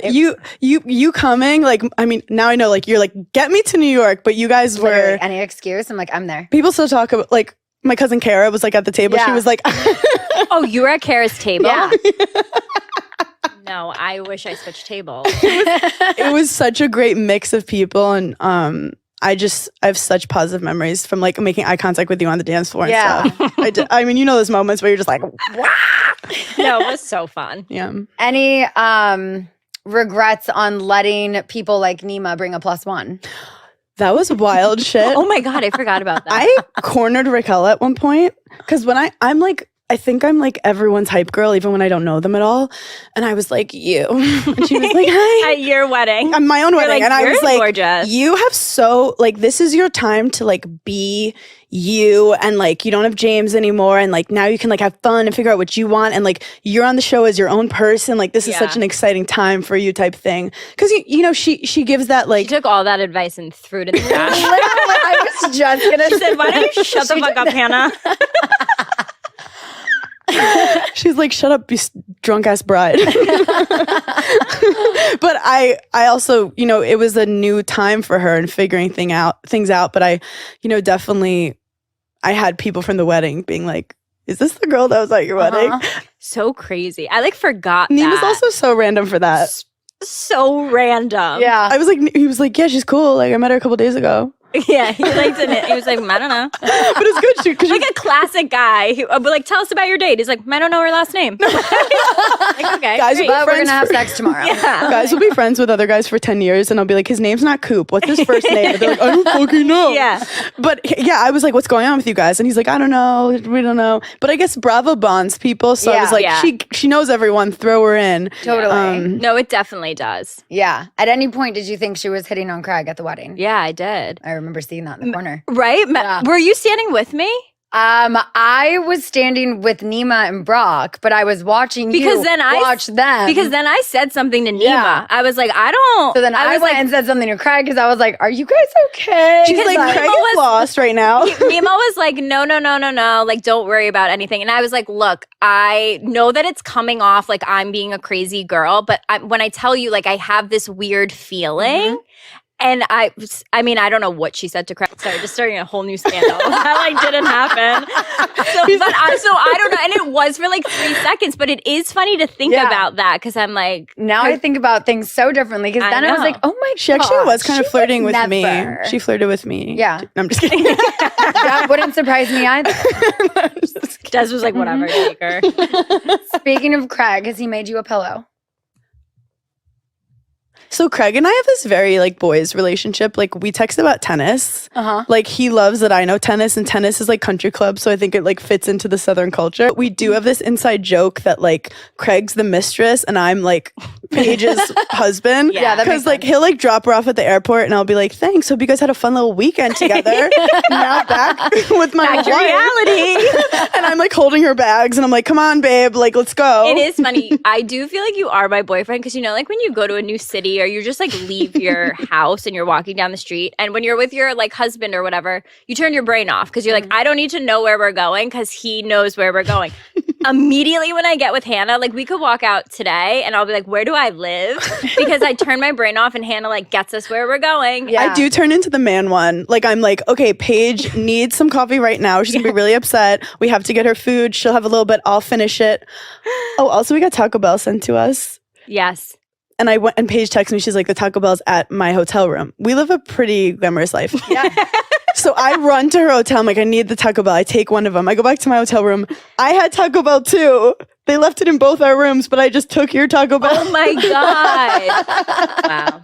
you coming? Like, I mean, now I know. Like, you're like, get me to New York, but you guys were. Literally, any excuse, I'm like, I'm there. People still talk about like my cousin Kara was like at the table. She Yeah. was like, Oh, you were at Kara's table? Yeah. No, I wish I switched tables. it was such a great mix of people, and I have such positive memories from like making eye contact with you on the dance floor and Yeah. stuff. I mean, you know those moments where you're just like, No, it was so fun. yeah. Any regrets on letting people like Nima bring a +1? That was wild shit. Oh my God, I forgot about that. I cornered Raquel at one point because when I'm like, I think I'm like everyone's hype girl, even when I don't know them at all. And I was like, you. And she was like, hi. At your wedding. At my own You're wedding. like, And I "You're was like, gorgeous." you have so, like, this is your time to like be you. And like, you don't have James anymore. And like, now you can like have fun and figure out what you want. And like, you're on the show as your own person. Like, this is such Yeah. an exciting time for you type thing. Cause you know, she gives that She like, took all that advice and threw it in the trash. Literally, I was just gonna She said, why don't you shut the fuck up, Hannah? she's like, shut up, you drunk ass bride. But I also, you know, it was a new time for her and figuring things out. But I, you know, definitely, I had people from the wedding being like, is this the girl that was at your wedding? So crazy. I like forgot Nima's that. also so random for that. So random. Yeah. I was like, he was like, yeah, she's cool. Like, I met her a couple days ago. Yeah, he liked it. He was like, I don't know. But it's good because Like a classic guy who would like, tell us about your date. He's like, I don't know her last name. Like, okay, Guys will great. But we're going to have sex tomorrow. Yeah. guys will be friends with other guys for 10 years and I'll be like, his name's not Coop. What's his first name? And they're like, I don't fucking know. Yeah. But yeah, I was like, what's going on with you guys? And he's like, I don't know. We don't know. But I guess Bravo bonds people. So I was like, Yeah. she knows everyone. Throw her in. Totally. No, it definitely does. Yeah. At any point, did you think she was hitting on Craig at the wedding? Yeah, I did. I remember seeing that in the corner. Right? Yeah. Were you standing with me? I was standing with Nima and Brock, but I was watching Because you then I- watch them. Because then I said something to Nima. Yeah. I was like, I don't. So then I was went and said something to Craig because I was like, "Are you guys okay?" She's like, Nima Craig was- is lost right now. Nima was like, no. Like, don't worry about anything. And I was like, look, I know that it's coming off like I'm being a crazy girl, but when I tell you, like, I have this weird feeling. And I mean, I don't know what she said to Craig. Sorry, just starting a whole new scandal. That like didn't happen. So I don't know. And it was for like 3 seconds, but it is funny to think Yeah. about that because I'm like, Now I think about things so differently because I then I was know. like, "Oh my god!" She actually was kind of she flirting would with me. never. She flirted with me. Yeah. No, I'm just kidding. That wouldn't surprise me either. Des was like, whatever, take her. Speaking of Craig, has he made you a pillow? So Craig and I have this very like boys relationship. Like we text about tennis. Like he loves that I know tennis and tennis is like country club. So I think it like fits into the Southern culture. We do have this inside joke that like Craig's the mistress and I'm like Paige's husband. Yeah, that makes Because like he'll like drop her off at the airport and I'll be like, thanks. Hope you guys had a fun little weekend together. Now back with my Back to wife. reality. And I'm like holding her bags and I'm like, come on, babe. Like, let's go. It is funny. I do feel like you are my boyfriend because, you know, like when you go to a new city or you just like leave your house and you're walking down the street and when you're with your like husband or whatever, you turn your brain off because you're like, I don't need to know where we're going because he knows where we're going. Immediately when I get with Hannah, like we could walk out today and I'll be like, where do I live? Because I turn my brain off and Hannah like gets us where we're going. Yeah. I do turn into the man one. Like I'm like, okay, Paige needs some coffee right now. She's gonna be really upset. We have to get her food. She'll have a little bit. I'll finish it. Oh, also we got Taco Bell sent to us. Yes. And I went and Paige texted me. She's like, the Taco Bell's at my hotel room. We live a pretty glamorous life. Yeah. So I run to her hotel. I'm like, I need the Taco Bell. I take one of them. I go back to my hotel room. I had Taco Bell too. They left it in both our rooms, but I just took your Taco Bell. Oh my God. Wow.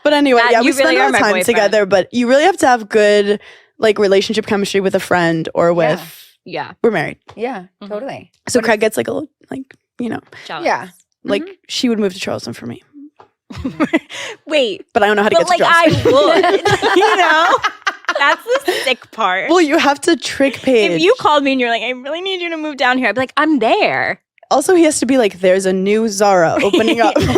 But anyway, That- yeah, we you spend really a are lot my of time boyfriend. together, but you really have to have good like relationship chemistry with a friend or with Yeah. we're married. Yeah, Mhm. totally. So Craig gets like a little like, you know, Jealous. Yeah. like she would move to Charleston for me. Wait. But I don't know how to But get to like I Charleston. would. You know? That's the sick part. Well, you have to trick Paige. If you called me and you're like, I really need you to move down here, I'd be like, I'm there. Also, he has to be like, there's a new Zara opening up. Honestly,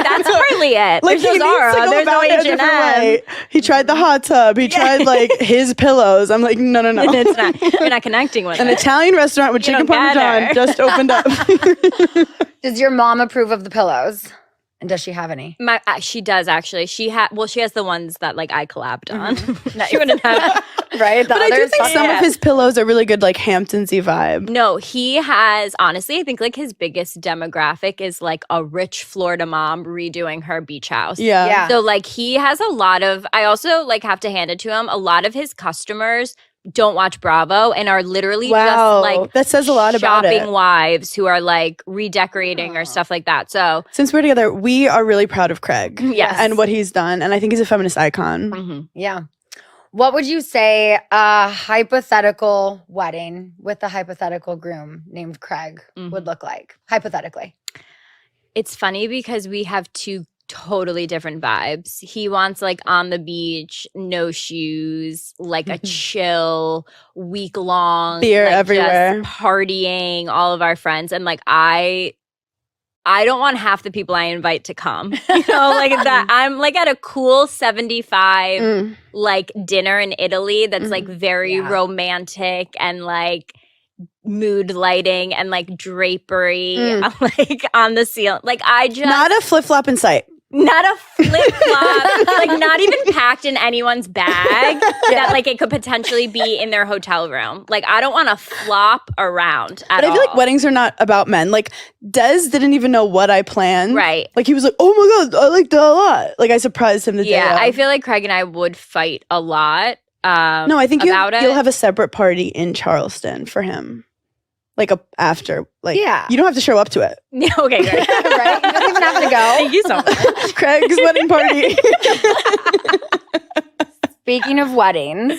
that's partly it. Like There's he no needs Zara. to go There's no about it a different H&M. way. He tried the hot tub. He tried like his pillows. I'm like, no. It's not. You're not connecting with An it. Italian restaurant with You chicken don't get parmesan her. just opened up. Does your mom approve of the pillows? And does she have any? She does actually. She has the ones that like I collabed on. That you wouldn't have. Right? The But I do others? think some Yeah. of his pillows are really good, like Hamptons-y vibe. No, he has honestly, I think like his biggest demographic is like a rich Florida mom redoing her beach house. Yeah. Yeah. So like he has a lot of I also like have to hand it to him. A lot of his customers don't watch Bravo and are literally Wow. just like that says a lot about shopping it. wives who are like redecorating or stuff like that. So Since we're together, we are really proud of Craig yes. and what he's done. And I think he's a feminist icon. Mhm. Yeah. What would you say a hypothetical wedding with a hypothetical groom named Craig would look like? Hypothetically. It's funny because we have two totally different vibes. He wants like on the beach, no shoes, like a chill week long Beer like, everywhere. just partying, all of our friends, and like I don't want half the people I invite to come. You know, like that. I'm like at a cool 75 Mm. like dinner in Italy that's like very Yeah. romantic and like mood lighting and like drapery like on the ceiling. Like I just Not a flip flop in sight. Not a flip flop, like not even packed in anyone's bag that like it could potentially be in their hotel room. Like I don't want to flop around at all. But I feel like weddings are not about men. Like Des didn't even know what I planned. Right. Like he was like, oh my God, I liked that a lot. Like I surprised him the day of. I feel like Craig and I would fight a lot. No, I think about you'll have a separate party in Charleston for him. Like after, like you don't have to show up to it. Okay, great. Right? You don't even have to go. Thank you so much. Craig's wedding party. Speaking of weddings,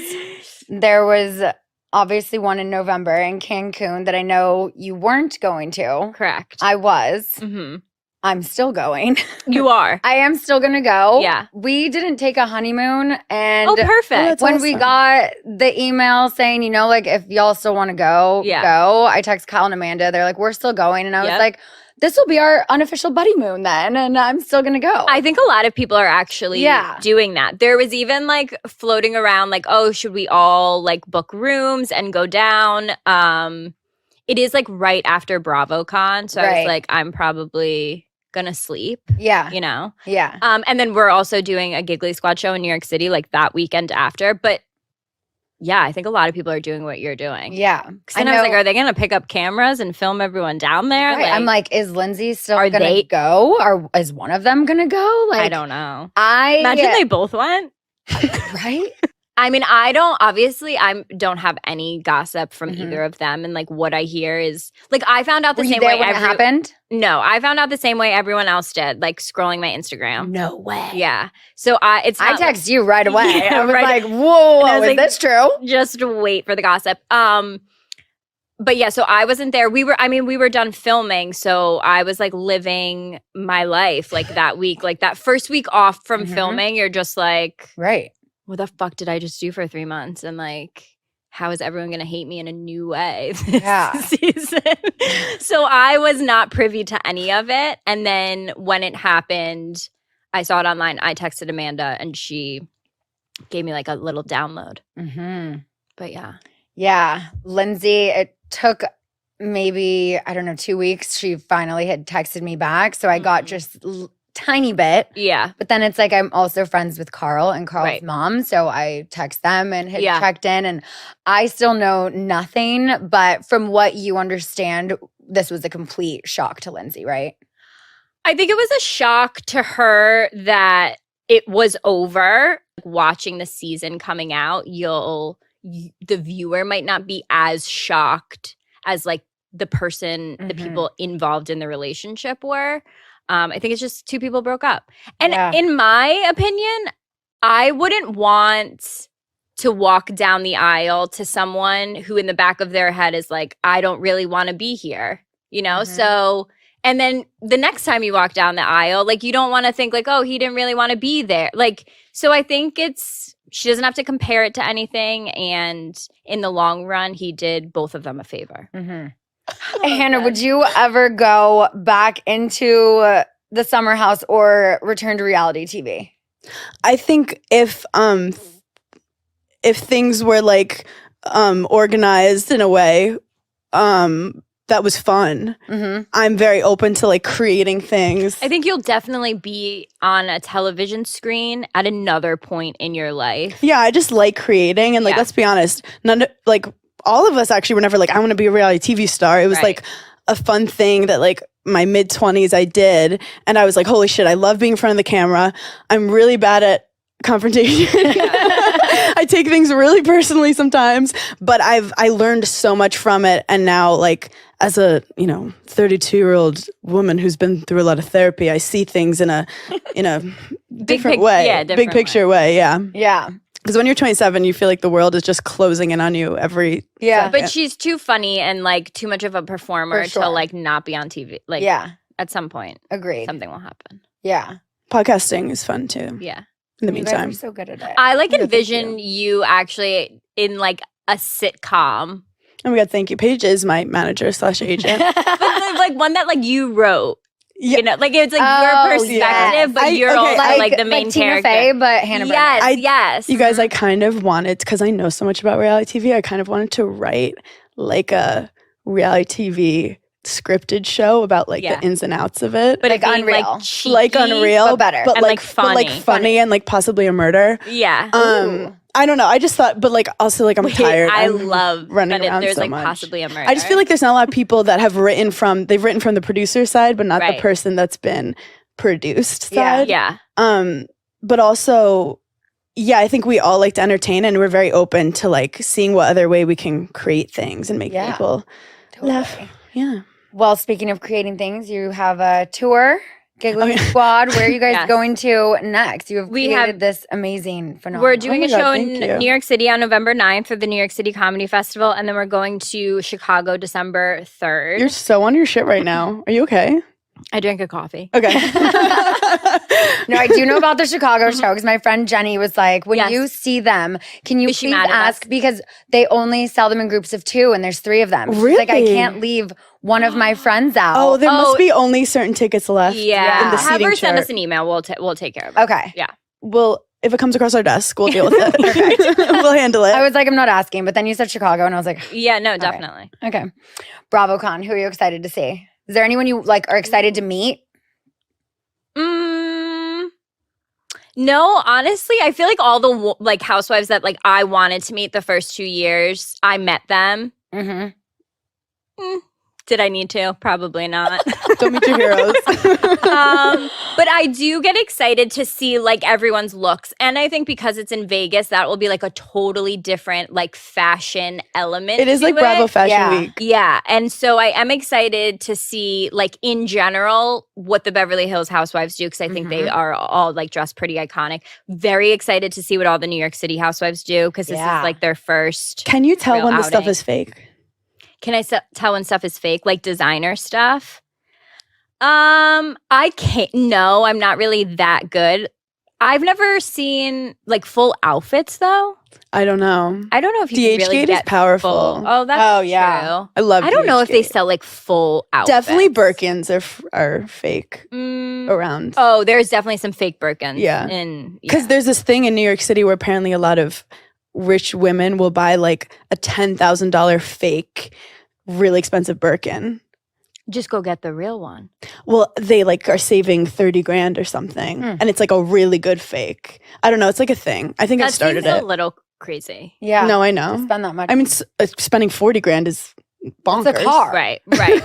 there was obviously one in November in Cancun that I know you weren't going to. Correct. I was. Mm-hmm. I'm still going. You are. I am still going to go. Yeah. We didn't take a honeymoon. And perfect. that's when awesome. we got the email saying, like if y'all still want to go, go. I text Kyle and Amanda. They're like, we're still going. And I was like, this will be our unofficial buddy moon then. And I'm still going to go. I think a lot of people are actually doing that. There was even like floating around like, oh, should we all like book rooms and go down? It is like right after BravoCon. So I was like, I'm probably gonna sleep. Yeah. Yeah. And then we're also doing a Giggly Squad show in New York City like that weekend after. But yeah, I think a lot of people are doing what you're doing. Yeah. Because I was like, are they gonna pick up cameras and film everyone down there? Right. Like, I'm like, is Lindsay still gonna go? Or is one of them gonna go? Like I don't know. Imagine they both went. Right? I mean, I don't have any gossip from either of them. And like what I hear is like, I found out the same way when it happened? No, I found out the same way everyone else did, like scrolling my Instagram. No way. Yeah. So I text you right away. Yeah, I was right. like, whoa, is this true? Just wait for the gossip. But yeah, so I wasn't there. We were done filming. So I was like living my life like that week, like that first week off from filming. You're just like, right. What the fuck did I just do for 3 months? And like, how is everyone going to hate me in a new way this season? So I was not privy to any of it. And then when it happened, I saw it online. I texted Amanda and she gave me like a little download. Mm-hmm. But yeah. Yeah. Lindsay, it took maybe, 2 weeks. She finally had texted me back. So I got just tiny bit. Yeah. But then it's like I'm also friends with Carl and Carl's mom. So I text them and had checked in. And I still know nothing. But from what you understand, this was a complete shock to Lindsay, right? I think it was a shock to her that it was over. Watching the season coming out, the viewer might not be as shocked as like the person, the people involved in the relationship were. I think it's just two people broke up. And in my opinion, I wouldn't want to walk down the aisle to someone who in the back of their head is like, I don't really want to be here, So, and then the next time you walk down the aisle, like you don't want to think like, oh, he didn't really want to be there. Like, so I think she doesn't have to compare it to anything. And in the long run, he did both of them a favor. Mm-hmm. Hannah, would you ever go back into the summer house or return to reality TV? I think if things were like organized in a way that was fun, I'm very open to like creating things. I think you'll definitely be on a television screen at another point in your life. Yeah, I just like creating, and like let's be honest, all of us actually were never like, I want to be a reality TV star. It was like a fun thing that like my mid-20s I did. And I was like, holy shit, I love being in front of the camera. I'm really bad at confrontation. I take things really personally sometimes, but I learned so much from it. And now like as a, 32-year-old woman who's been through a lot of therapy, I see things in a different way. Yeah, big picture way. Yeah. Yeah. Because when you're 27, you feel like the world is just closing in on you every second. But she's too funny and like too much of a performer to like not be on TV. Like at some point, agreed, something will happen. Yeah, podcasting is fun too. Yeah, in the meantime, you guys are so good at it. I like envision you actually in like a sitcom. Oh my god, thank you. Paige is my manager / agent, but like one that like you wrote. Yeah. Like it's like your perspective, but you're like the main character. Tina Fey, but Hannah Berner. Yes. You guys, I kind of wanted, because I know so much about reality TV, I kind of wanted to write like a reality TV scripted show about like the ins and outs of it. But Like it being Unreal. like cheeky, like Unreal, but better. but And, like like, funny and like possibly a murder. Yeah. I don't know. I just thought, but like also like I'm tired. I I'm love running that around there's so like much. possibly a murder. I just feel like there's not a lot of people that have written from the producer side, but not Right. the person that's been produced Yeah. side. yeah. But also, yeah, I think we all like to entertain, and we're very open to like seeing what other way we can create things and make Yeah. people laugh. Totally. Yeah. Well, speaking of creating things, you have a tour, Giggly Oh, yeah. Squad. Where are you guys Yes. going to next? You have We created have- this amazing phenomenon. We're doing my a God, show thank in you. New York City on November 9th for the New York City Comedy Festival, and then we're going to Chicago December 3rd. You're so on your shit right now. Are you okay? I drank a coffee. Okay. No, I do know about the Chicago show because my friend Jenny was like, when Yes. you see them, can you Is she please mad at ask? us? Because they only sell them in groups of 2 and there's 3 of them. She's like, I Really? can't leave one of my friends out. Oh, there Oh. must be only certain tickets left. Yeah. In the Have seating her send chart. us an email. We'll take care of it. Okay. Well, if it comes across our desk, we'll deal with it. We'll handle it. I was like, I'm not asking, but then you said Chicago and I was like, Yeah, no, right. definitely. okay. BravoCon, who are you excited to see? Is there anyone you like are excited to meet? No, honestly, I feel like all the like housewives that like I wanted to meet the first 2 years, I met them. Mm-hmm. Did I need to? Probably not. Don't meet your heroes. But I do get excited to see like everyone's looks. And I think because it's in Vegas, that will be like a totally different like fashion element. It is to like Bravo Fashion Yeah. Week. Yeah. And so I am excited to see like in general what the Beverly Hills housewives do because I think they are all like dressed pretty iconic. Very excited to see what all the New York City housewives do because this Yeah. is like their first. Can you tell Real when the stuff outing. is fake? Can I tell when stuff is fake, like designer stuff? I can't. No, I'm not really that good. I've never seen like full outfits though. I don't know. I don't know if you can really DHgate is get powerful. full. Oh, that's Oh, yeah. true. I love. I don't know if they DHgate. sell like full outfits. Definitely Birkins are fake Mm, around. oh, there's definitely some fake Birkins. Yeah. And Because there's this thing in New York City where apparently a lot of rich women will buy like a $10,000 fake, really expensive Birkin. just go get the real one. Well, they like are saving 30 grand or something, and it's like a really good fake. I don't know. It's like a thing. I think I That started seems it. a little crazy. Yeah. No, I To know. spend that much. I mean, spending 40 grand is bonkers. it's a car. Right, right,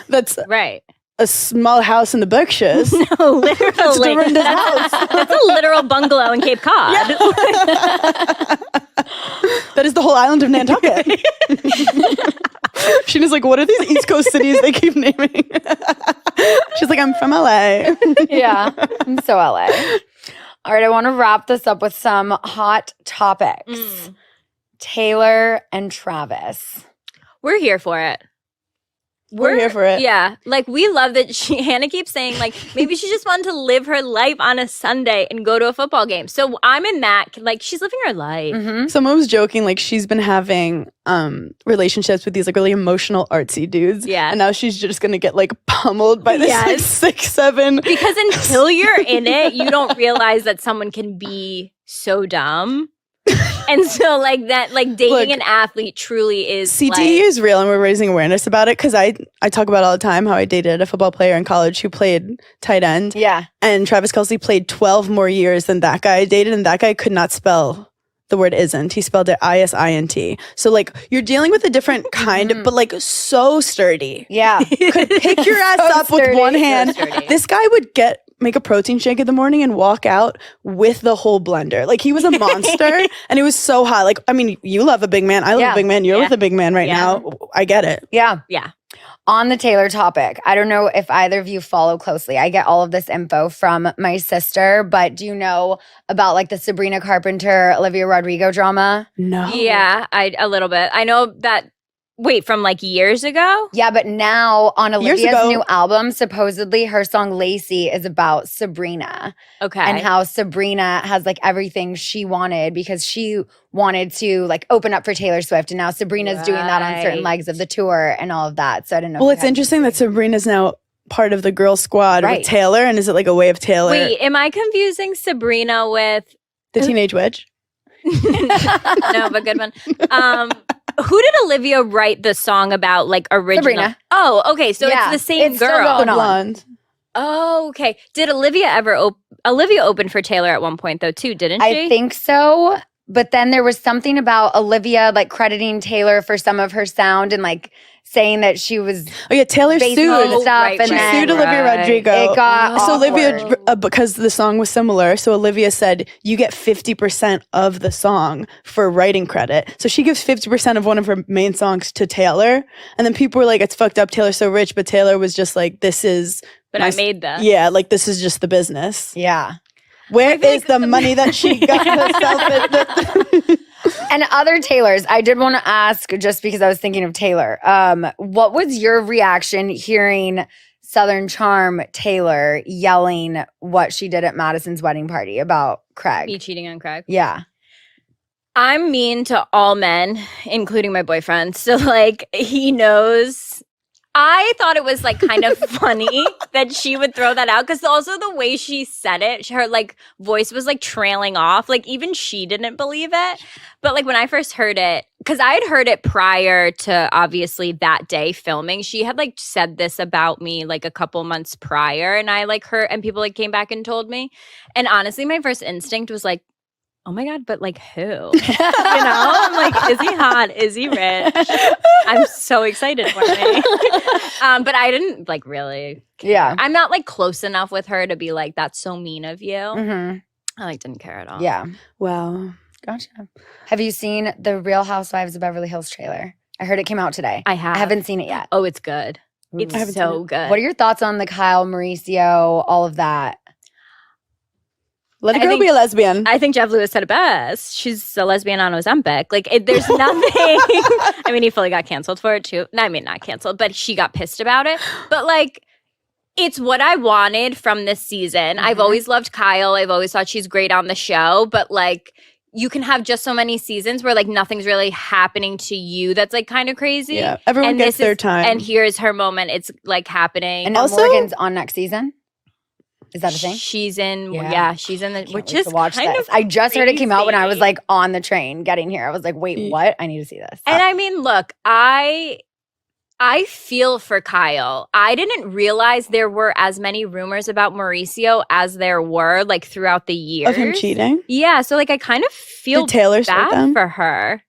That's right. a small house in the Berkshires. No, literally. That's Dorinda's house. That's a literal bungalow in Cape Cod. That is the whole island of Nantucket. Scheana's like, what are these East Coast cities they keep naming? She's like, I'm from LA. Yeah. I'm so LA. All right. I want to wrap this up with some hot topics. Taylor and Travis. We're here for it. We're here for it. Yeah. Like, we love that Hannah keeps saying, like, maybe she just wanted to live her life on a Sunday and go to a football game. So I'm in that. Like, she's living her life. Mm-hmm. Someone was joking, like she's been having relationships with these like really emotional artsy dudes. Yeah. And now she's just gonna get like pummeled by this like Yes. 6'7". Because until you're in it, you don't realize that someone can be so dumb. And so, like, that, like, dating Look, an athlete truly is CTE like, is real, and we're raising awareness about it because I talk about all the time how I dated a football player in college who played tight end. Yeah. And Travis Kelce played 12 more years than that guy I dated, and that guy could not spell the word isn't. He spelled it ISINT. So, like, you're dealing with a different kind, but, like, so sturdy. Yeah. Could pick your ass So up with sturdy. one So hand. sturdy. This guy would make a protein shake in the morning and walk out with the whole blender. Like, he was a monster, and it was so hot. Like, I mean, you love a big man. I love Yeah. a big man. You're Yeah. with a big man right Yeah. now. I get it. Yeah. Yeah. On the Taylor topic, I don't know if either of you follow closely. I get all of this info from my sister, but do you know about like the Sabrina Carpenter, Olivia Rodrigo drama? No. Yeah, a little bit. I know that, wait, from like years ago? Yeah, but now on Years Olivia's ago. new album, supposedly her song Lacey is about Sabrina Okay. and how Sabrina has like everything she wanted because she wanted to like open up for Taylor Swift. And now Sabrina's doing that on certain Right. legs of the tour and all of that. So I don't know. Well, if it's interesting that Sabrina's now part of the girl squad Right. with Taylor. And is it like a way of Taylor, Wait, am I confusing Sabrina with the teenage witch? no, but good one. Who did Olivia write the song about, like, original? Sabrina. Oh, okay. So Yeah, it's the same it's still girl. going The on. blonde. Oh, okay. Did Olivia ever Olivia opened for Taylor at one point though too, didn't she? I think so. But then there was something about Olivia like crediting Taylor for some of her sound and like saying that she was Oh yeah, Taylor based sued. on stuff, right, and She then sued Olivia Rodrigo. it got So Olivia, awkward. because the song was similar, so Olivia said, you get 50% of the song for writing credit. So she gives 50% of one of her main songs to Taylor. And then people were like, it's fucked up, Taylor's so rich. But Taylor was just like, this is... But I made that. Yeah, like this is just the business. Yeah. Where feel is like the money that she got herself? And other Taylors, I did want to ask, just because I was thinking of Taylor, what was your reaction hearing Southern Charm Taylor yelling what she did at Madison's wedding party about Craig? Me cheating on Craig. Yeah. I'm mean to all men, including my boyfriend. So like he knows. I thought it was like kind of funny that she would throw that out because also the way she said it, her like voice was like trailing off. Like even she didn't believe it. But like when I first heard it, because I had heard it prior to obviously that day filming, she had like said this about me like a couple months prior, and I like heard, and people like came back and told me. And honestly, my first instinct was like, oh my God, but like who? I'm like, is he hot? Is he rich? I'm so excited for me. But I didn't like really care. Yeah. I'm not like close enough with her to be like, that's so mean of you. Mm-hmm. I like didn't care at all. Yeah. Wow. Gotcha. Have you seen the Real Housewives of Beverly Hills trailer? I heard it came out today. I have. I haven't seen it yet. Oh, it's good. Ooh. It's I haven't so seen good. What are your thoughts on the Kyle, Mauricio, all of that? Let a I girl think- be a lesbian. I think Jeff Lewis said it best. She's a lesbian on Ozempic. Like, there's nothing. I mean, he fully got canceled for it too. No, I mean, not canceled, but she got pissed about it. But like, it's what I wanted from this season. I've Mhm. always loved Kyle. I've always thought she's great on the show. But like, you can have just so many seasons where like nothing's really happening to you. That's like kind of crazy. Yeah, everyone And gets this their is- time. And here's her moment. It's like happening. And now Also- Morgan's on next season? Is that a thing? She's in. Yeah. Yeah, she's in the. Can't Which wait is to watch kind this. of I just heard it came out when I was crazy. like on the train getting here. I was like, wait, what? I need to see this. And I mean, look, I feel for Kyle. I didn't realize there were as many rumors about Mauricio as there were like throughout the years. Of him cheating? Yeah, so like I kind of feel Did Taylor start bad them? for her.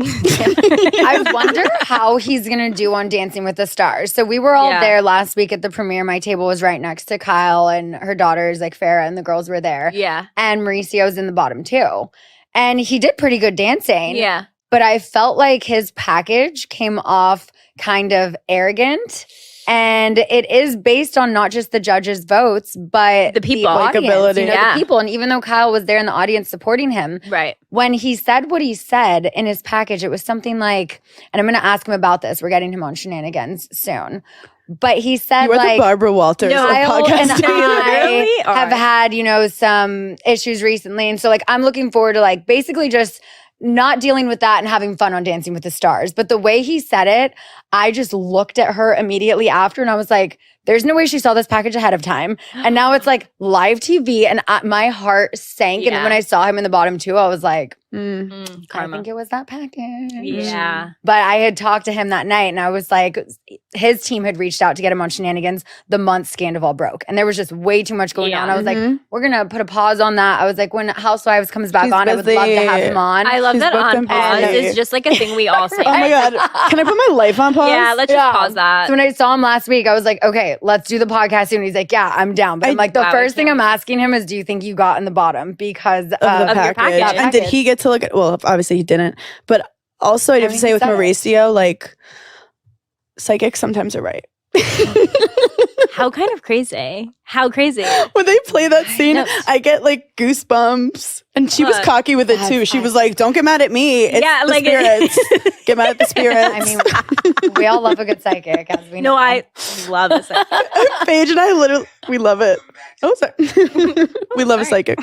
I wonder how he's gonna do on Dancing with the Stars. So we were all Yeah. there last week at the premiere. My table was right next to Kyle and her daughters, like Farrah, and the girls were there. Yeah. And Mauricio's in the bottom too. And he did pretty good dancing. Yeah. But I felt like his package came off kind of arrogant. And it is based on not just the judges' votes, but The people. audience, Likability. Yeah. the people. And even though Kyle was there in the audience supporting him, Right. when he said what he said in his package, it was something like, and I'm going to ask him about this. We're getting him on Scheananigans soon. But he said, You are like, the Barbara Walters No, of Kyle and podcasting. I Really? All have right. had, some issues recently. And so, like, I'm looking forward to, like, basically just not dealing with that and having fun on Dancing with the Stars. But the way he said it, I just looked at her immediately after and I was like, there's no way she saw this package ahead of time. And now it's like live TV. And my heart sank. And Yeah. when I saw him in the bottom two, I was like, Mm. I Karma. think it was that package. Yeah. But I had talked to him that night and I was like, his team had reached out to get him on Scheananigans the month Scandival broke. And there was just way too much going Yeah. on. I was like, Mhm. we're going to put a pause on that. I was like, when Housewives comes back He's on, I would love to have busy. him on. I love She's that booked on and pause busy. is just like a thing we all say. Oh my God. Can I put my life on pause? Yeah, let's just Yeah. pause that. So when I saw him last week, I was like, okay, let's do the podcast soon. He's like, yeah, I'm down. But I'm like, the Wow, I first thing can't I'm asking him is, do you think you got in the bottom? Because Of the your package. package. And did he get to look at, well, obviously he didn't. But also, I'd have to mean, say he with said it. Mauricio, like, psychics sometimes are right. How kind of crazy. How crazy. When they play that scene, know. I get like goosebumps. And she was Look, cocky with it that's too. She was like, don't get mad at me. It's Yeah, the like- spirits. Get mad at the spirits. I mean, we all love a good psychic, as we know. No, I love this. Paige and I literally, We love it. Oh, sorry. We love a psychic.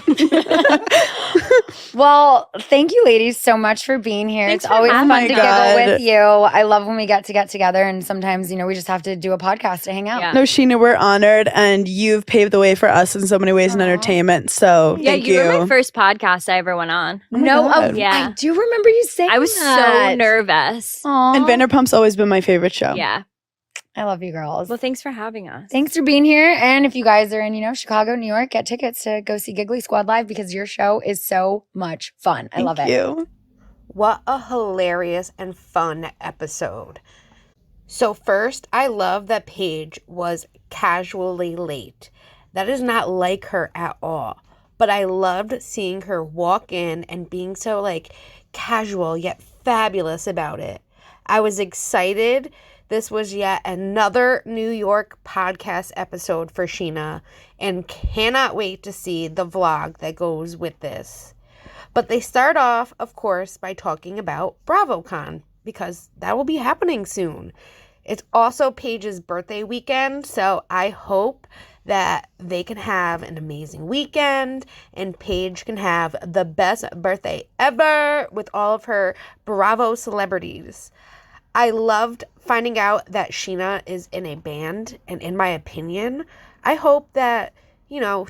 Well, thank you, ladies, so much for being here. Thanks it's for always having fun us. to Oh my God. giggle with you. I love when we get together, and sometimes, we just have to do a podcast to hang out. Yeah. No, Scheana, we're honored, and you've paved the way for us in so many ways in entertainment. So Yeah, thank you were my first podcast I ever went on. Oh my No, God. Yeah. I do remember you saying I was so that. nervous. Aw. And Vanderpump's always been my favorite show. Yeah. I love you girls. Well, thanks for having us. Thanks for being here. And if you guys are in, Chicago, New York, get tickets to go see Giggly Squad live because your show is so much fun. I love it. Thank you. What a hilarious and fun episode. So first, I love that Paige was casually late. That is not like her at all. But I loved seeing her walk in and being so casual yet fabulous about it. I was excited. This was yet another New York podcast episode for Scheana and cannot wait to see the vlog that goes with this. But they start off, of course, by talking about BravoCon because that will be happening soon. It's also Paige's birthday weekend, so I hope that they can have an amazing weekend and Paige can have the best birthday ever with all of her Bravo celebrities. I loved finding out that Scheana is in a band, and in my opinion, I hope that,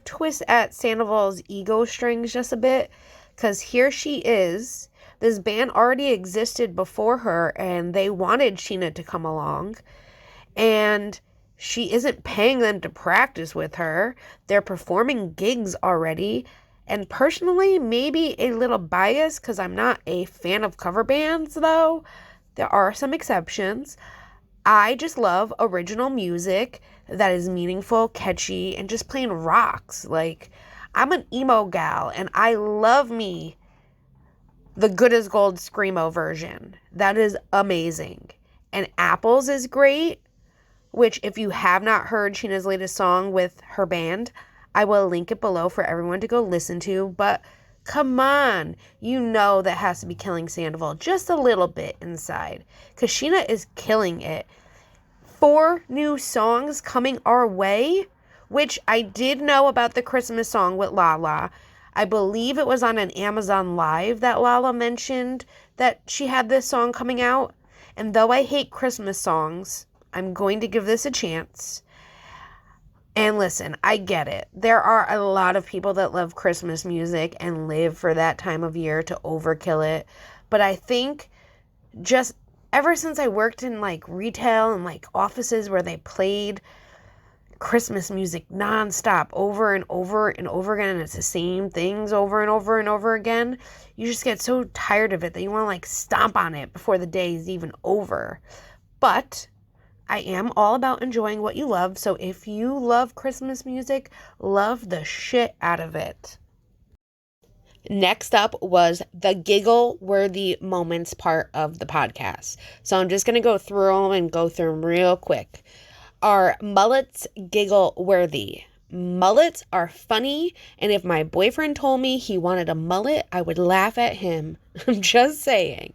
twist at Sandoval's ego strings just a bit, because here she is. This band already existed before her, and they wanted Scheana to come along, and she isn't paying them to practice with her. They're performing gigs already, and personally, maybe a little biased, because I'm not a fan of cover bands, though. There are some exceptions. I just love original music that is meaningful, catchy, and just plain rocks. I'm an emo gal, and I love me the Good as Gold Screamo version. That is amazing. And Apples is great, which if you have not heard Scheana's latest song with her band, I will link it below for everyone to go listen to. But come on, that has to be killing Sandoval just a little bit inside, because Scheana is killing it. 4 new songs coming our way, which I did know about the Christmas song with Lala. I believe it was on an Amazon Live that Lala mentioned that she had this song coming out. And though I hate Christmas songs, I'm going to give this a chance. And listen, I get it. There are a lot of people that love Christmas music and live for that time of year to overkill it. But I think just ever since I worked in retail and offices where they played Christmas music nonstop over and over and over again, and it's the same things over and over and over again, you just get so tired of it that you want to stomp on it before the day is even over. But I am all about enjoying what you love, so if you love Christmas music, love the shit out of it. Next up was the giggle-worthy moments part of the podcast. So I'm just going to go through them and go through them real quick. Are mullets giggle-worthy? Mullets are funny, and if my boyfriend told me he wanted a mullet, I would laugh at him. I'm just saying.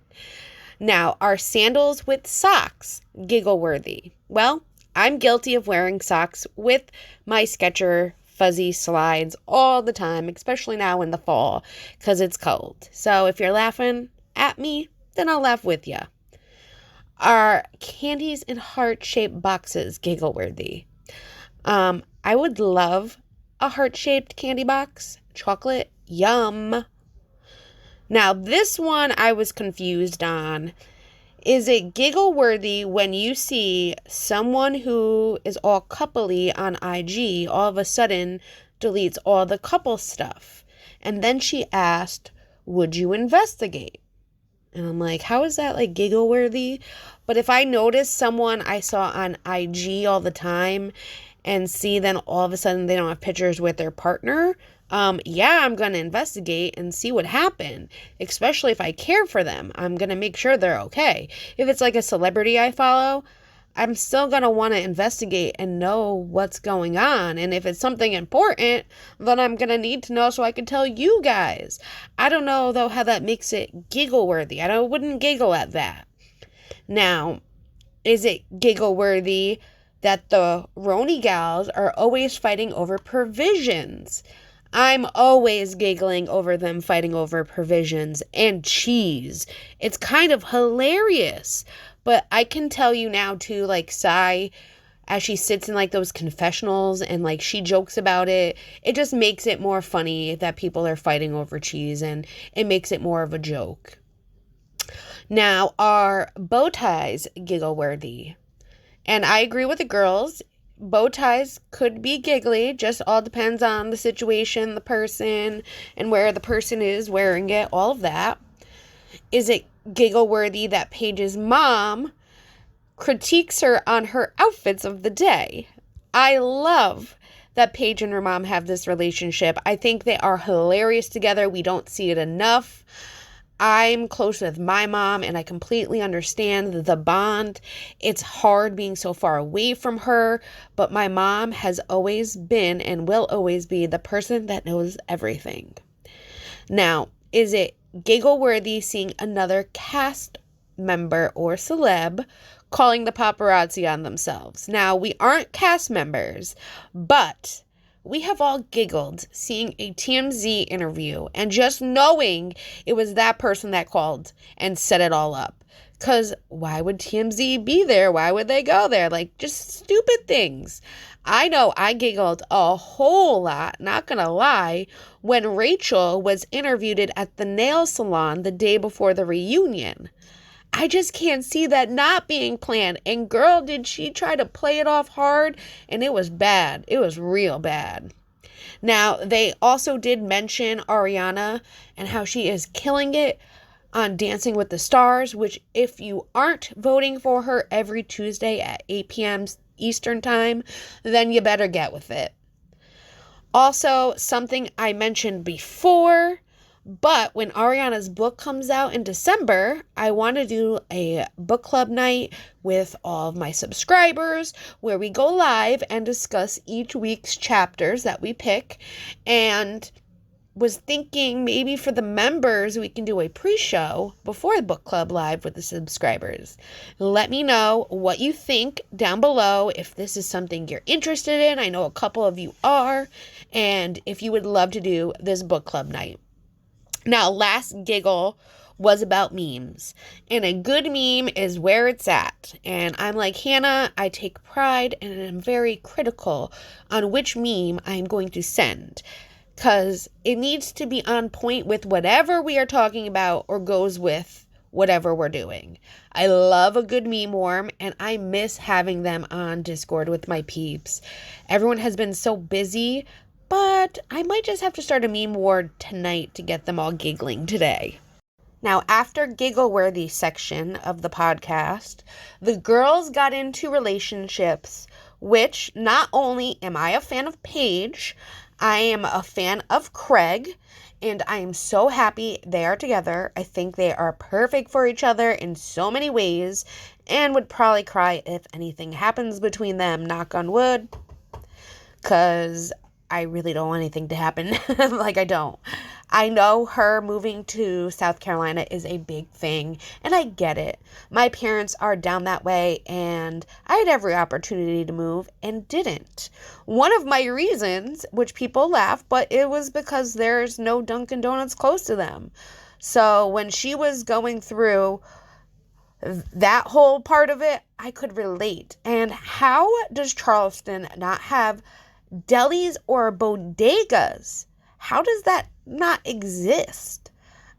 Now, are sandals with socks giggle-worthy? Well, I'm guilty of wearing socks with my Skechers fuzzy slides all the time, especially now in the fall, because it's cold. So if you're laughing at me, then I'll laugh with you. Are candies in heart-shaped boxes giggle-worthy? I would love a heart-shaped candy box. Chocolate, yum. Now, this one I was confused on. Is it giggle-worthy when you see someone who is all coupley on IG all of a sudden deletes all the couple stuff? And then she asked, would you investigate? And I'm like, how is that giggle-worthy? But if I notice someone I saw on IG all the time and see then all of a sudden they don't have pictures with their partner, yeah, I'm going to investigate and see what happened, especially if I care for them. I'm going to make sure they're okay. If it's a celebrity I follow, I'm still going to want to investigate and know what's going on. And if it's something important, then I'm going to need to know so I can tell you guys. I don't know, though, how that makes it giggle-worthy. Wouldn't giggle at that. Now, is it giggle-worthy that the Roni gals are always fighting over provisions. I'm always giggling over them fighting over provisions and cheese. It's kind of hilarious. But I can tell you now too, like Sai, as she sits in like those confessionals and like she jokes about it, it just makes it more funny that people are fighting over cheese, and it makes it more of a joke. Now, are bow ties giggle worthy? And I agree with the girls. Bow ties could be giggly, just all depends on the situation, the person, and where the person is wearing it, all of that. Is it giggle worthy that Paige's mom critiques her on her outfits of the day? I love that Paige and her mom have this relationship. I think they are hilarious together. We don't see it enough. I'm close with my mom, and I completely understand the bond. It's hard being so far away from her, but my mom has always been and will always be the person that knows everything. Now, is it giggle worthy seeing another cast member or celeb calling the paparazzi on themselves? Now, we aren't cast members, but we have all giggled seeing a TMZ interview and just knowing it was that person that called and set it all up. Because why would TMZ be there? Why would they go there? Like, just stupid things. I know I giggled a whole lot, not gonna lie, when Rachel was interviewed at the nail salon the day before the reunion. I just can't see that not being planned. And girl, did she try to play it off hard, and it was bad. It was real bad. Now, they also did mention Ariana and how she is killing it on Dancing with the Stars, which if you aren't voting for her every Tuesday at 8 p.m. Eastern time, then you better get with it. Also, something I mentioned before, but when Ariana's book comes out in December, I want to do a book club night with all of my subscribers where we go live and discuss each week's chapters that we pick, and was thinking maybe for the members we can do a pre-show before the book club live with the subscribers. Let me know what you think down below if this is something you're interested in. I know a couple of you are, and if you would love to do this book club night. Now, last giggle was about memes, and a good meme is where it's at. And I'm like Hannah, I take pride and I'm very critical on which meme I'm going to send, because it needs to be on point with whatever we are talking about or goes with whatever we're doing. I love a good meme worm, and I miss having them on Discord with my peeps. Everyone has been so busy, but I might just have to start a meme war tonight to get them all giggling today. Now, after giggle-worthy section of the podcast, the girls got into relationships, which not only am I a fan of Paige, I am a fan of Craig, and I am so happy they are together. I think they are perfect for each other in so many ways, and would probably cry if anything happens between them, knock on wood, because I really don't want anything to happen. Like, I don't. I know her moving to South Carolina is a big thing, and I get it. My parents are down that way, and I had every opportunity to move and didn't. One of my reasons, which people laugh, but it was because there's no Dunkin' Donuts close to them. So when she was going through that whole part of it, I could relate. And how does Charleston not have delis or bodegas? How does that not exist?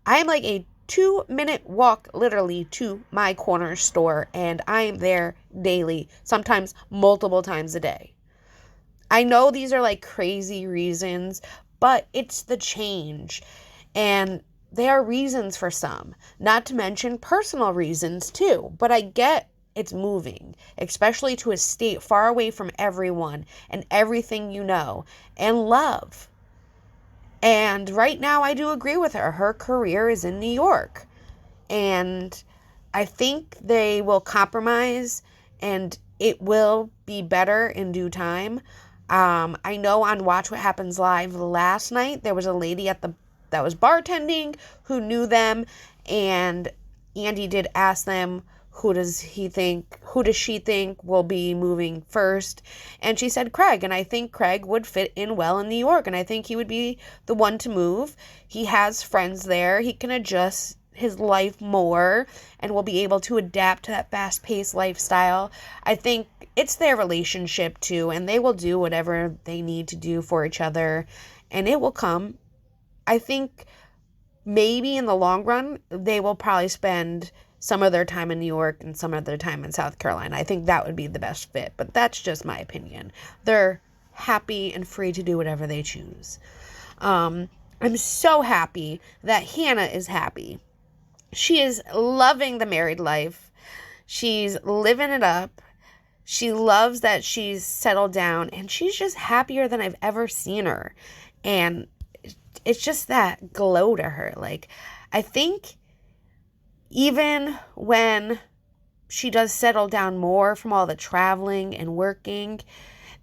I am like a 2-minute walk literally to my corner store, and I am there daily, sometimes multiple times a day. I know these are like crazy reasons, but it's the change, and there are reasons for some, not to mention personal reasons too. But I get it's moving, especially to a state far away from everyone and everything you know and love. And right now, I do agree with her. Her career is in New York. And I think they will compromise, and it will be better in due time. I know on Watch What Happens Live last night, there was a lady that was bartending who knew them, and Andy did ask them who does she think will be moving first? And she said Craig, and I think Craig would fit in well in New York, and I think he would be the one to move. He has friends there. He can adjust his life more and will be able to adapt to that fast-paced lifestyle. I think it's their relationship too, and they will do whatever they need to do for each other, and it will come. I think maybe in the long run, they will probably spend some of their time in New York and some of their time in South Carolina. I think that would be the best fit, but that's just my opinion. They're happy and free to do whatever they choose. I'm so happy that Hannah is happy. She is loving the married life. She's living it up. She loves that she's settled down, and she's just happier than I've ever seen her. And it's just that glow to her. Like, I think even when she does settle down more from all the traveling and working,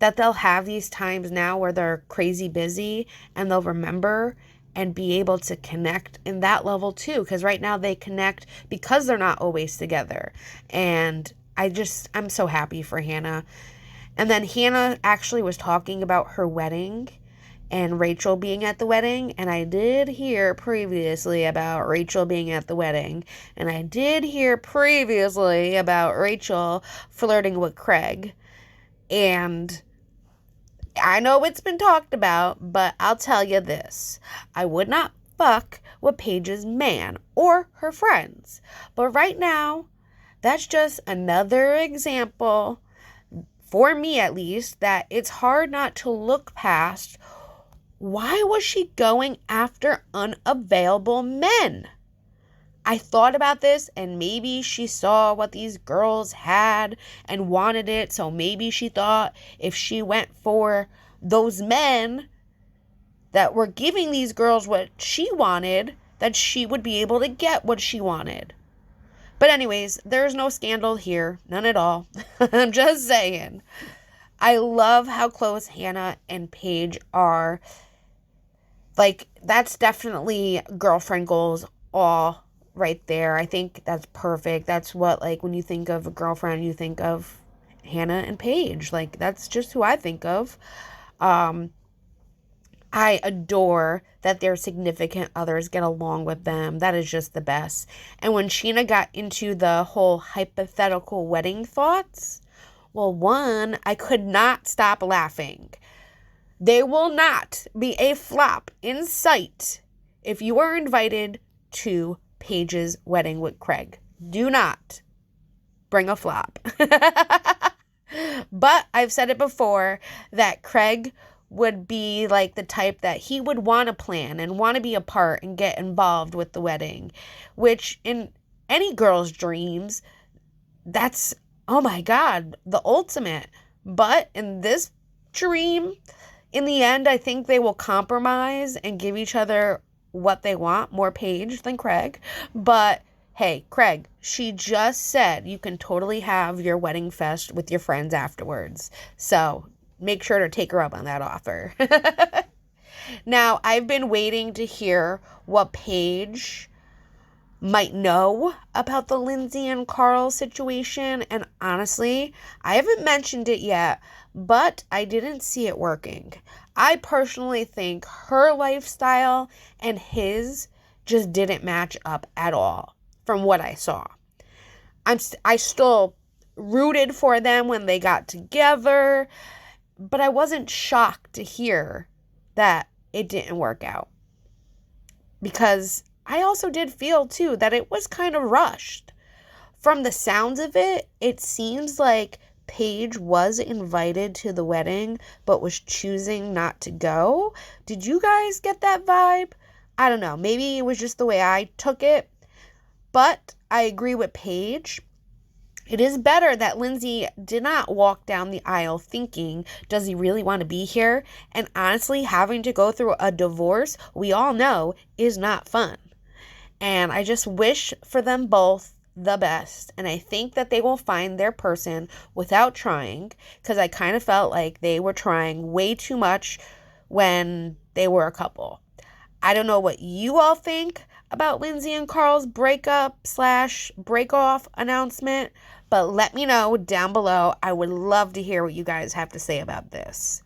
that they'll have these times now where they're crazy busy and they'll remember and be able to connect in that level too. Because right now they connect because they're not always together. And I'm so happy for Hannah. And then Hannah actually was talking about her wedding and Rachel being at the wedding, and I did hear previously about Rachel being at the wedding, and I did hear previously about Rachel flirting with Craig, and I know it's been talked about, but I'll tell you this, I would not fuck with Paige's man or her friends, but right now, that's just another example, for me at least, that it's hard not to look past. Why was she going after unavailable men? I thought about this, and maybe she saw what these girls had and wanted it, so maybe she thought if she went for those men that were giving these girls what she wanted, that she would be able to get what she wanted. But anyways, there's no scandal here, none at all. I'm just saying. I love how close Hannah and Paige are. Like, that's definitely girlfriend goals all right there. I think that's perfect. That's what, like, when you think of a girlfriend, you think of Hannah and Paige. Like, that's just who I think of. I adore that their significant others get along with them. That is just the best. And when Scheana got into the whole hypothetical wedding thoughts, well, one, I could not stop laughing. There will not be a flop in sight if you are invited to Paige's wedding with Craig. Do not bring a flop. But I've said it before that Craig would be like the type that he would want to plan and want to be a part and get involved with the wedding, which in any girl's dreams, that's, oh my God, the ultimate. But in this dream, in the end, I think they will compromise and give each other what they want, more Paige than Craig. But hey, Craig, she just said you can totally have your wedding fest with your friends afterwards. So make sure to take her up on that offer. Now, I've been waiting to hear what Paige might know about the Lindsay and Carl situation. And honestly, I haven't mentioned it yet, but I didn't see it working. I personally think her lifestyle and his just didn't match up at all from what I saw. I still rooted for them when they got together, but I wasn't shocked to hear that it didn't work out. Because I also did feel too that it was kind of rushed. From the sounds of it, it seems like Paige was invited to the wedding, but was choosing not to go. Did you guys get that vibe? I don't know. Maybe it was just the way I took it. But I agree with Paige. It is better that Lindsay did not walk down the aisle thinking, does he really want to be here? And honestly, having to go through a divorce, we all know, is not fun. And I just wish for them both the best. And I think that they will find their person without trying, because I kind of felt like they were trying way too much when they were a couple. I don't know what you all think about Lindsay and Carl's breakup/break-off announcement, but let me know down below. I would love to hear what you guys have to say about this.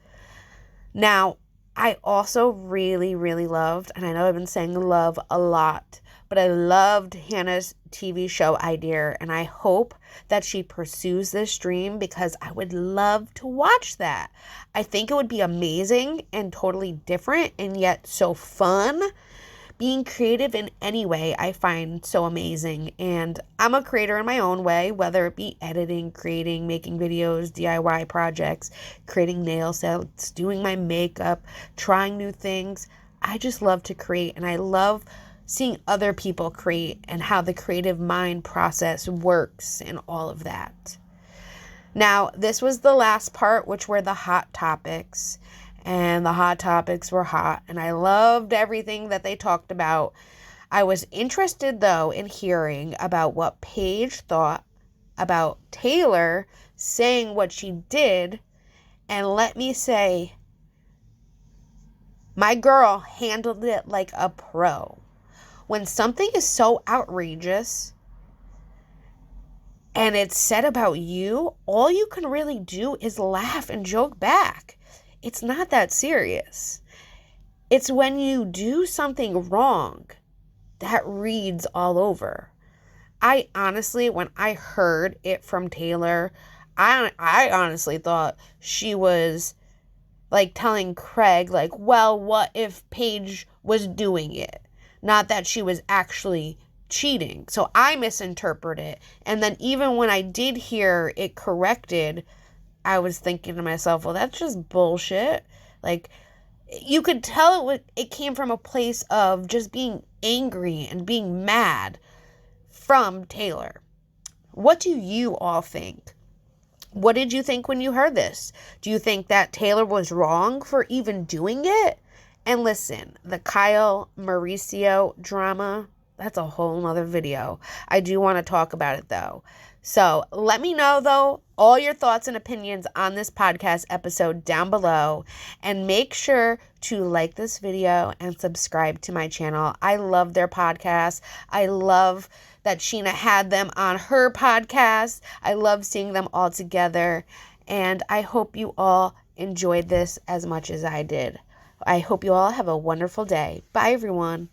Now, I also really, really loved, and I know I've been saying love a lot, but I loved Hannah's TV show idea, and I hope that she pursues this dream because I would love to watch that. I think it would be amazing and totally different and yet so fun. Being creative in any way I find so amazing, and I'm a creator in my own way, whether it be editing, creating, making videos, DIY projects, creating nail sets, doing my makeup, trying new things. I just love to create, and I love seeing other people create and how the creative mind process works and all of that. Now, this was the last part, which were the hot topics. And the hot topics were hot, and I loved everything that they talked about. I was interested, though, in hearing about what Paige thought about Taylor saying what she did. And let me say, my girl handled it like a pro. When something is so outrageous and it's said about you, all you can really do is laugh and joke back. It's not that serious. It's when you do something wrong that reads all over. I honestly, when I heard it from Taylor, I honestly thought she was like telling Craig, like, well, what if Paige was doing it? Not that she was actually cheating. So I misinterpreted it. And then even when I did hear it corrected, I was thinking to myself, well, that's just bullshit. Like, you could tell it came from a place of just being angry and being mad from Taylor. What do you all think? What did you think when you heard this? Do you think that Taylor was wrong for even doing it? And listen, the Kyle Mauricio drama, that's a whole nother video. I do want to talk about it, though. So let me know, though, all your thoughts and opinions on this podcast episode down below. And make sure to like this video and subscribe to my channel. I love their podcast. I love that Scheana had them on her podcast. I love seeing them all together. And I hope you all enjoyed this as much as I did. I hope you all have a wonderful day. Bye, everyone.